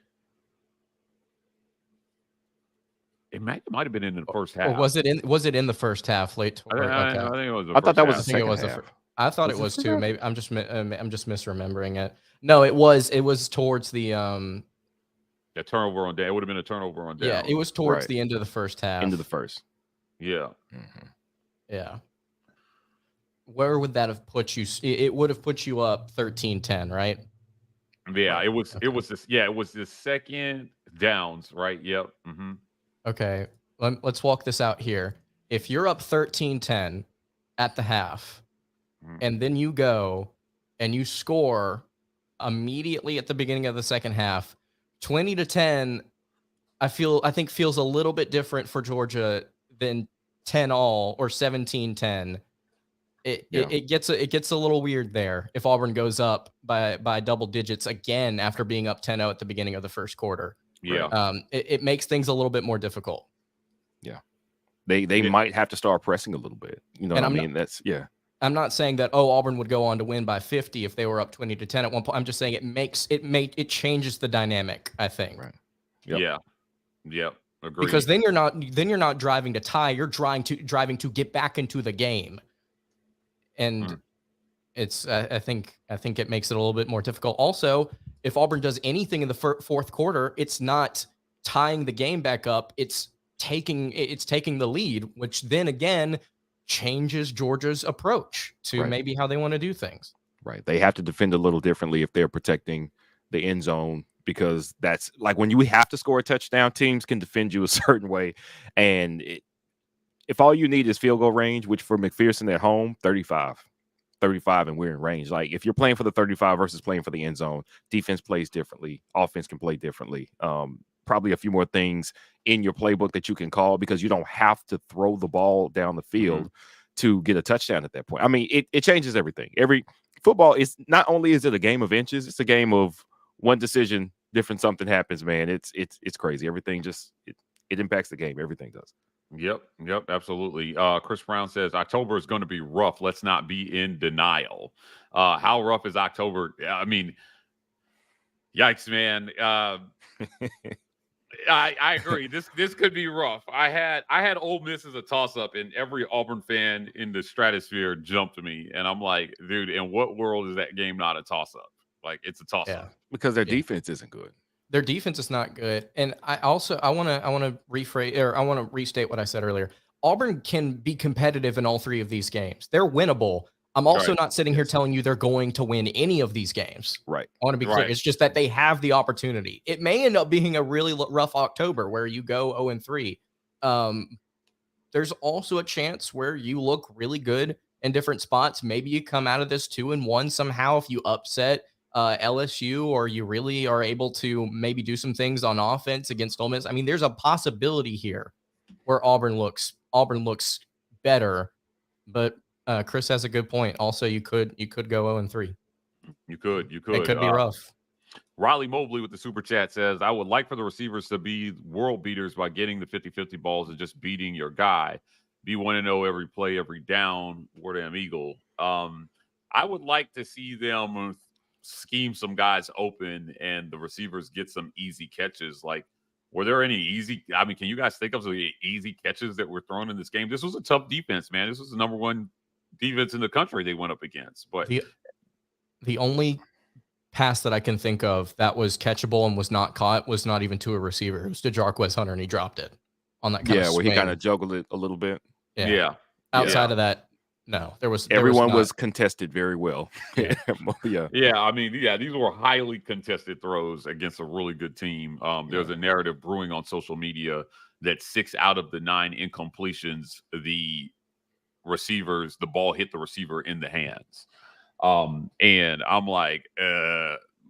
it might have been in the first half. Or was it in the first half? Late. I think it was. I thought that was the second half. I thought it was too. Maybe I'm just misremembering it. No, it was towards the turnover on down. It would have been a turnover on down. Yeah, it was towards the end of the first half. Into the first. Yeah. Mm-hmm. Yeah. Where would that have put you? It would have put you up 13-10, right? Yeah, it was. Okay. It was this. Yeah, it was the second downs, right? Yep. Mm-hmm. Okay, let's walk this out here. If you're up 13-10 at the half, and then you go and you score immediately at the beginning of the second half, 20-10, I think feels a little bit different for Georgia than 10-all or 17-10. It gets a little weird there if Auburn goes up by double digits again after being up 10-0 at the beginning of the first quarter. Yeah. It makes things a little bit more difficult. Yeah. They might have to start pressing a little bit. You know what I mean? I'm not saying that Auburn would go on to win by 50 if they were up 20-10 at one point. I'm just saying it changes the dynamic, I think. Right. Yep. Yeah. Yep. Agreed. Because then you're not driving to tie, you're driving to get back into the game. And it's I think it makes it a little bit more difficult. Also, if Auburn does anything in the fourth quarter, it's not tying the game back up, it's taking the lead, which then again changes Georgia's approach to maybe how they want to do things. Right. They have to defend a little differently if they're protecting the end zone, because that's like when you have to score a touchdown, teams can defend you a certain way. And if all you need is field goal range, which for McPherson at home, 35, and we're in range. Like if you're playing for the 35 versus playing for the end zone, defense plays differently. Offense can play differently. Probably a few more things in your playbook that you can call, because you don't have to throw the ball down the field to get a touchdown at that point. I mean, it changes everything. Every football is not only is it a game of inches, it's a game of one decision, different something happens, man. It's crazy. Everything just it impacts the game. Everything does. Yep, absolutely. Chris Brown says October is going to be rough. Let's not be in denial. How rough is October? I mean, yikes, man. I agree. This could be rough. I had Ole Miss as a toss-up, and every Auburn fan in the stratosphere jumped me, and I'm like, dude, in what world is that game not a toss-up? Like, it's a toss-up. Because their defense isn't good. Their defense is not good. And I want to rephrase, or I want to restate what I said earlier. Auburn can be competitive in all three of these games. They're winnable. I'm also not sitting here telling you they're going to win any of these games. Right. I want to be clear. It's just that they have the opportunity. It may end up being a really rough October where you go 0-3. There's also a chance where you look really good in different spots. Maybe you come out of this 2-1 somehow if you upset LSU, or you really are able to maybe do some things on offense against Ole Miss. I mean, there's a possibility here where Auburn looks better, but Chris has a good point. Also, you could go 0-3. You could. It could be rough. Riley Mobley with the super chat says, I would like for the receivers to be world beaters by getting the 50-50 balls and just beating your guy. Be 1-0 every play, every down. Word damn Eagle. I would like to see them scheme some guys open and the receivers get some easy catches. Like, were there any easy? I mean, can you guys think of some easy catches that were thrown in this game? This was a tough defense, man. This was the number one defense in the country they went up against. But the only pass that I can think of that was catchable and was not caught was not even to a receiver. It was to Jarquez Hunter, and he dropped it on that kind of swing. Where he kind of juggled it a little bit. Yeah. Outside of that, no, everyone was contested very well. Yeah. I mean, these were highly contested throws against a really good team. There's a narrative brewing on social media that 6 out of the 9 incompletions, the ball hit the receiver in the hands. And I'm like,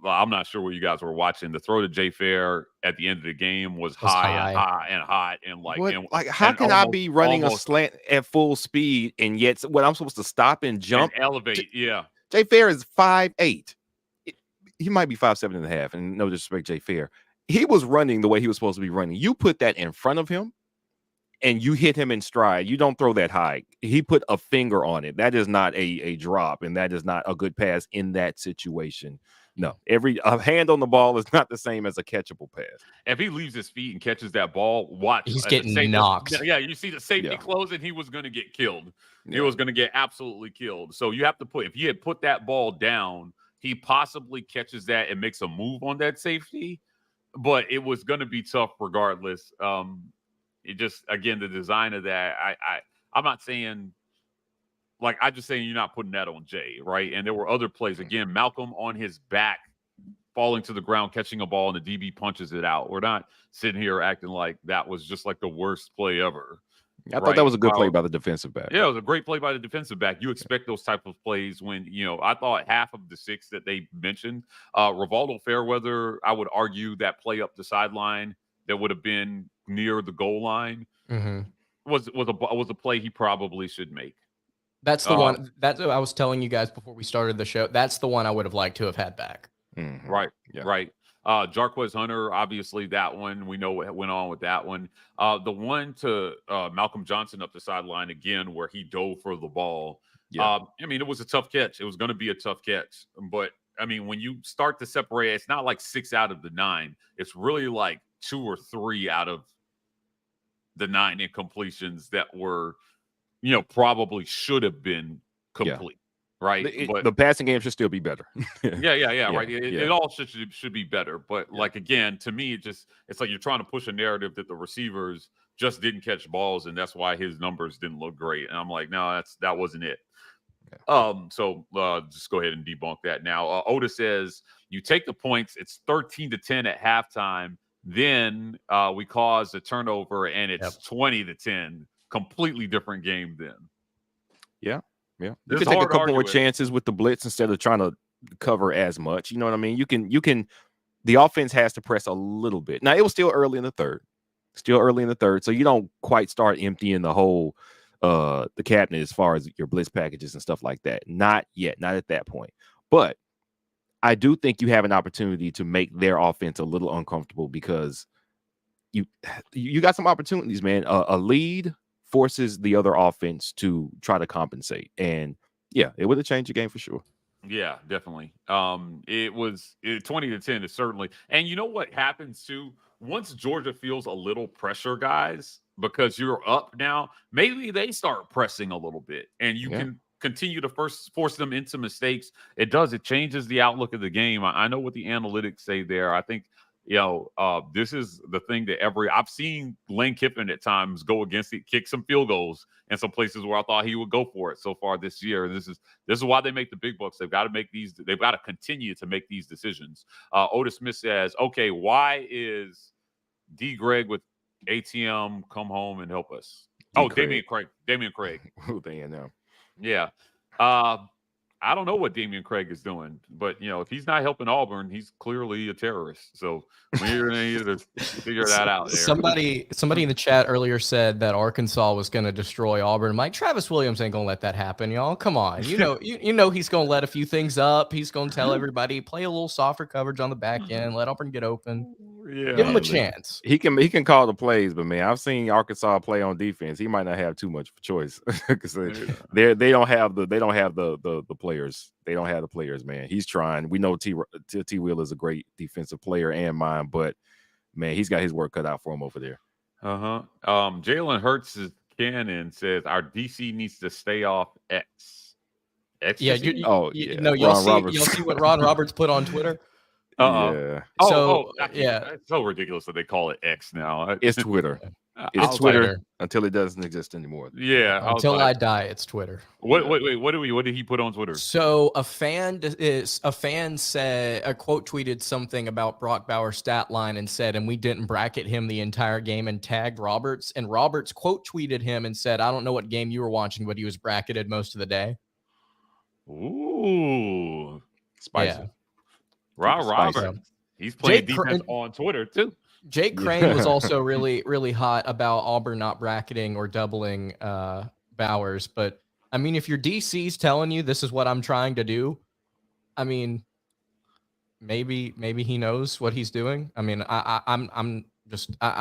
I'm not sure what you guys were watching. The throw to Jay Fair at the end of the game was high and hot. And how can I be running a slant at full speed and yet when I'm supposed to stop and jump and elevate? Jay Fair is 5'8". He might be 5'7.5", and no disrespect, Jay Fair. He was running the way he was supposed to be running. You put that in front of him and you hit him in stride. You don't throw that high. He put a finger on it. That is not a drop, and that is not a good pass in that situation. No, a hand on the ball is not the same as a catchable pass. If he leaves his feet and catches that ball, watch. He's getting knocked. Yeah, you see the safety closing, he was going to get killed. He was going to get absolutely killed. So you have to if he had put that ball down, he possibly catches that and makes a move on that safety. But it was going to be tough regardless. It just, again, the design of that, I'm not saying, like, I'm just saying you're not putting that on Jay, right? And there were other plays. Again, Malcolm on his back, falling to the ground, catching a ball, and the DB punches it out. We're not sitting here acting like that was just like the worst play ever. I thought that was a good play by the defensive back. Yeah, it was a great play by the defensive back. You expect those type of plays when, I thought half of the 6 that they mentioned, Rivaldo Fairweather, I would argue that play up the sideline that would have been near the goal line was a play he probably should make. That's the one. That's what I was telling you guys before we started the show. That's the one I would have liked to have had back. Right. Jarquez Hunter, obviously that one, we know what went on with that one. The one to Malcolm Johnson up the sideline again, where he dove for the ball. I mean, it was a tough catch. It was going to be a tough catch. But, I mean, when you start to separate, it's not like 6 out of the 9. It's really like 2 or 3 out of the 9 incompletions that were, probably should have been complete. Right. The passing game should still be better. Right. It all should be better. But like, again, to me, it's like you're trying to push a narrative that the receivers just didn't catch balls, and that's why his numbers didn't look great. And I'm like, no, that wasn't it. So just go ahead and debunk that now. Otis says you take the points. It's 13-10 at halftime. Then we cause a turnover, and it's 20-10. Completely different game then. Yeah. You can take a couple more chances with the blitz instead of trying to cover as much. You know what I mean? You can. The offense has to press a little bit. Now, it was still early in the third. So you don't quite start emptying the whole the cabinet as far as your blitz packages and stuff like that. Not yet, not at that point. But I do think you have an opportunity to make their offense a little uncomfortable because you got some opportunities, man. A lead forces the other offense to try to compensate. And yeah, it would have changed the game for sure. Yeah, definitely. It was 20-10 is certainly. And you know what happens too? Once Georgia feels a little pressure, guys, because you're up now, maybe they start pressing a little bit and you can continue to force them into mistakes. It changes the outlook of the game. I know what the analytics say there. I think, this is the thing that I've seen Lane Kiffin at times go against it, kick some field goals in some places where I thought he would go for it so far this year. This is why they make the big bucks. They've got to continue to make these decisions. Otis Smith says, okay, why is D Greg with ATM come home and help us? Damian Craig. Who they in now? Yeah. I don't know what Damian Craig is doing, but if he's not helping Auburn, he's clearly a terrorist. So we're gonna need to figure that out. There. Somebody in the chat earlier said that Arkansas was going to destroy Auburn. Mike, Travis Williams ain't going to let that happen, y'all. Come on, you know he's going to let a few things up. He's going to tell everybody play a little softer coverage on the back end, let Auburn get open. Yeah, give him a chance. He can call the plays, but man, I've seen Arkansas play on defense. He might not have too much choice because they don't have the players. They don't have the players, man. He's trying. We know T. Will is a great defensive player and mine, but man, he's got his work cut out for him over there. Jalen Hurts' Cannon says our DC needs to stay off X. Yeah, you'll see what Ron Roberts put on Twitter. Yeah. It's so ridiculous that they call it X now. It's Twitter. It's Twitter until it doesn't exist anymore. Yeah. Until I die, it's Twitter. What did he put on Twitter? So a fan said quote tweeted something about Brock Bowers' stat line and said, and we didn't bracket him the entire game, and tagged Roberts. And Roberts quote tweeted him and said, I don't know what game you were watching, but he was bracketed most of the day. Ooh, spicy. Yeah. Roberts. He's playing defense on Twitter too. Jake Crane was also really, really hot about Auburn not bracketing or doubling Bowers. But I mean, if your DC's telling you this is what I'm trying to do, I mean, maybe he knows what he's doing. I mean, I'm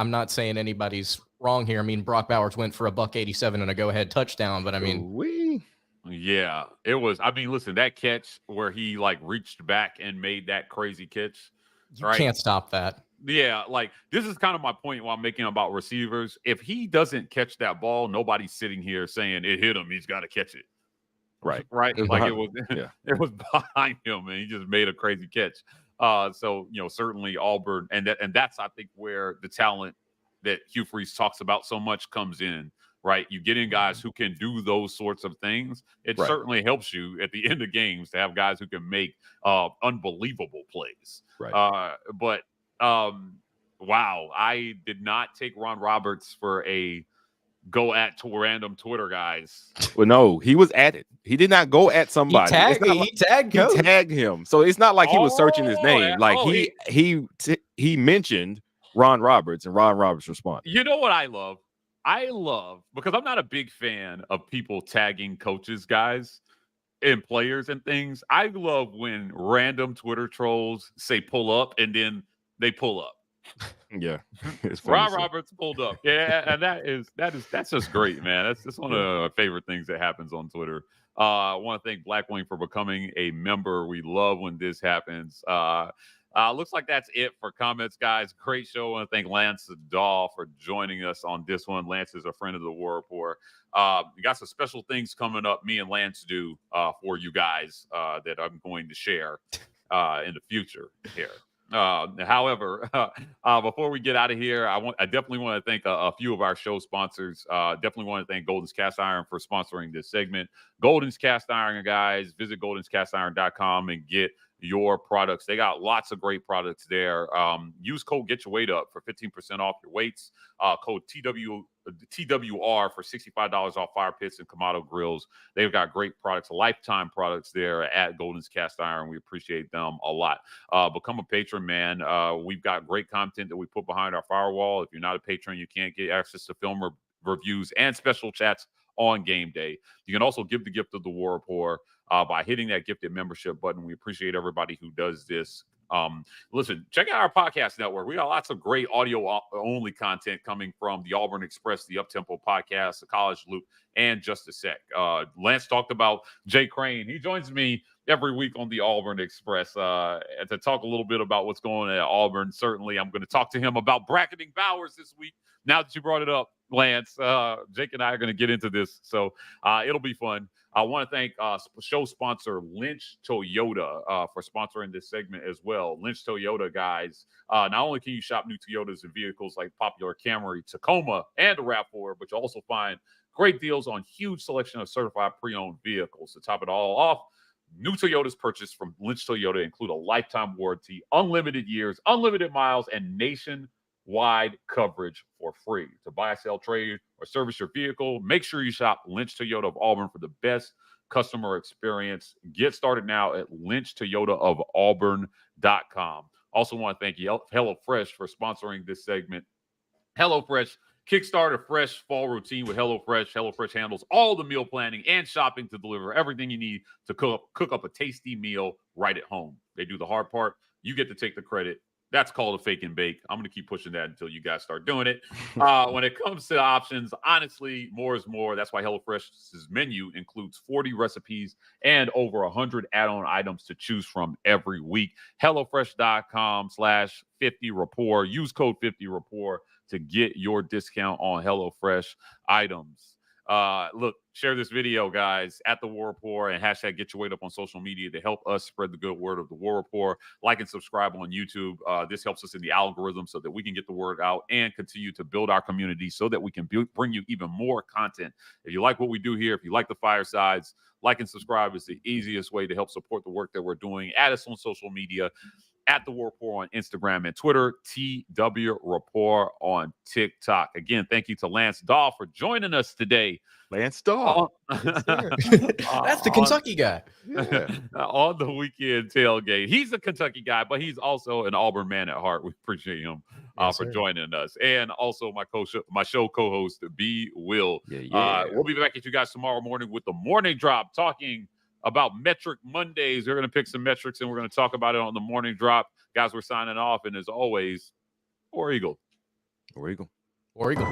not saying anybody's wrong here. I mean, Brock Bowers went for $187 and a go-ahead touchdown, but I mean, yeah, it was. I mean, listen, that catch where he reached back and made that crazy catch. You can't stop that. Yeah, this is kind of my point while I'm making about receivers. If he doesn't catch that ball, nobody's sitting here saying it hit him. He's got to catch it. Right. It was behind him, and he just made a crazy catch. So certainly Auburn, and that's I think where the talent that Hugh Freeze talks about so much comes in. Right, you get in guys who can do those sorts of things. It certainly helps you at the end of games to have guys who can make unbelievable plays. Right. Wow, I did not take Ron Roberts for a go at random Twitter guys. Well, no, he was at it. He did not go at somebody. He tagged him. So it's not like he was searching his name. He mentioned Ron Roberts, and Ron Roberts responded. You know what I love? Because I'm not a big fan of people tagging coaches, guys, and players and things. I love when random Twitter trolls say pull up and then they pull up. Yeah. Ron Roberts pulled up. Yeah, and that's just great, man. That's just one of my favorite things that happens on Twitter. I want to thank Blackwing for becoming a member. We love when this happens. Looks like that's it for comments, guys. Great show. I want to thank Lance Dawe for joining us on this one. Lance is a friend of the War Report. We got some special things coming up, me and Lance do for you guys that I'm going to share in the future here. However, before we get out of here, I definitely want to thank a few of our show sponsors. Definitely want to thank Golden's Cast Iron for sponsoring this segment. Golden's Cast Iron, guys, visit goldenscastiron.com and get your products. They got lots of great products there. Use code Get Your Weight Up for 15% off your weights. Code TWR for $65 off fire pits and Kamado grills. They've got great products, lifetime products there at Golden's Cast Iron. We appreciate them a lot. Become a patron, man. We've got great content that we put behind our firewall. If you're not a patron, you can't get access to film reviews and special chats on game day. You can also give the gift of the War Report by hitting that gifted membership button. We appreciate everybody who does this. Listen, check out our podcast network. We got lots of great audio only content coming from the Auburn Express, the Uptempo podcast, the College Loop, and Just a Sec. Lance talked about Jay Crane. He joins me every week on the Auburn Express to talk a little bit about what's going on at Auburn. Certainly, I'm going to talk to him about bracketing Bowers this week. Now that you brought it up, Lance, Jake and I are going to get into this, so it'll be fun. I want to thank show sponsor Lynch Toyota for sponsoring this segment as well. Lynch Toyota, guys, not only can you shop new Toyotas and vehicles like popular Camry, Tacoma, and the RAV4, but you'll also find great deals on huge selection of certified pre-owned vehicles. To top it all off, new Toyotas purchased from Lynch Toyota include a lifetime warranty, unlimited years, unlimited miles, and nationwide coverage for free. To buy, sell, trade, or service your vehicle, make sure you shop Lynch Toyota of Auburn for the best customer experience. Get started now at lynchtoyotaofauburn.com. Also want to thank you, HelloFresh, for sponsoring this segment. HelloFresh, kickstart a fresh fall routine with HelloFresh. HelloFresh handles all the meal planning and shopping to deliver everything you need to cook up a tasty meal right at home. They do the hard part. You get to take the credit. That's called a fake and bake. I'm going to keep pushing that until you guys start doing it. When it comes to options, honestly, more is more. That's why HelloFresh's menu includes 40 recipes and over 100 add-on items to choose from every week. HelloFresh.com/50rapport. Use code 50rapport to get your discount on HelloFresh items. Look, share this video, guys, at the War Report, and hashtag Get Your Weight Up on social media to help us spread the good word of the War Report. Like and subscribe on YouTube. This helps us in the algorithm so that we can get the word out and continue to build our community so that we can bring you even more content. If you like what we do here, if you like the firesides, like and subscribe is the easiest way to help support the work that we're doing. Add us on social media. At the War Report on Instagram and Twitter, TW Report on TikTok. Again, thank you to Lance Dawe for joining us today. Lance Dawe. That's the Kentucky guy. Yeah. On the Weekend Tailgate. He's a Kentucky guy, but he's also an Auburn man at heart. We appreciate him for joining us. And also my show co-host, B. Will. We'll be back at you guys tomorrow morning with the morning drop, talking about Metric Mondays. We're going to pick some metrics and we're going to talk about it on the morning drop. Guys, we're signing off. And as always, War Eagle. War Eagle. War Eagle.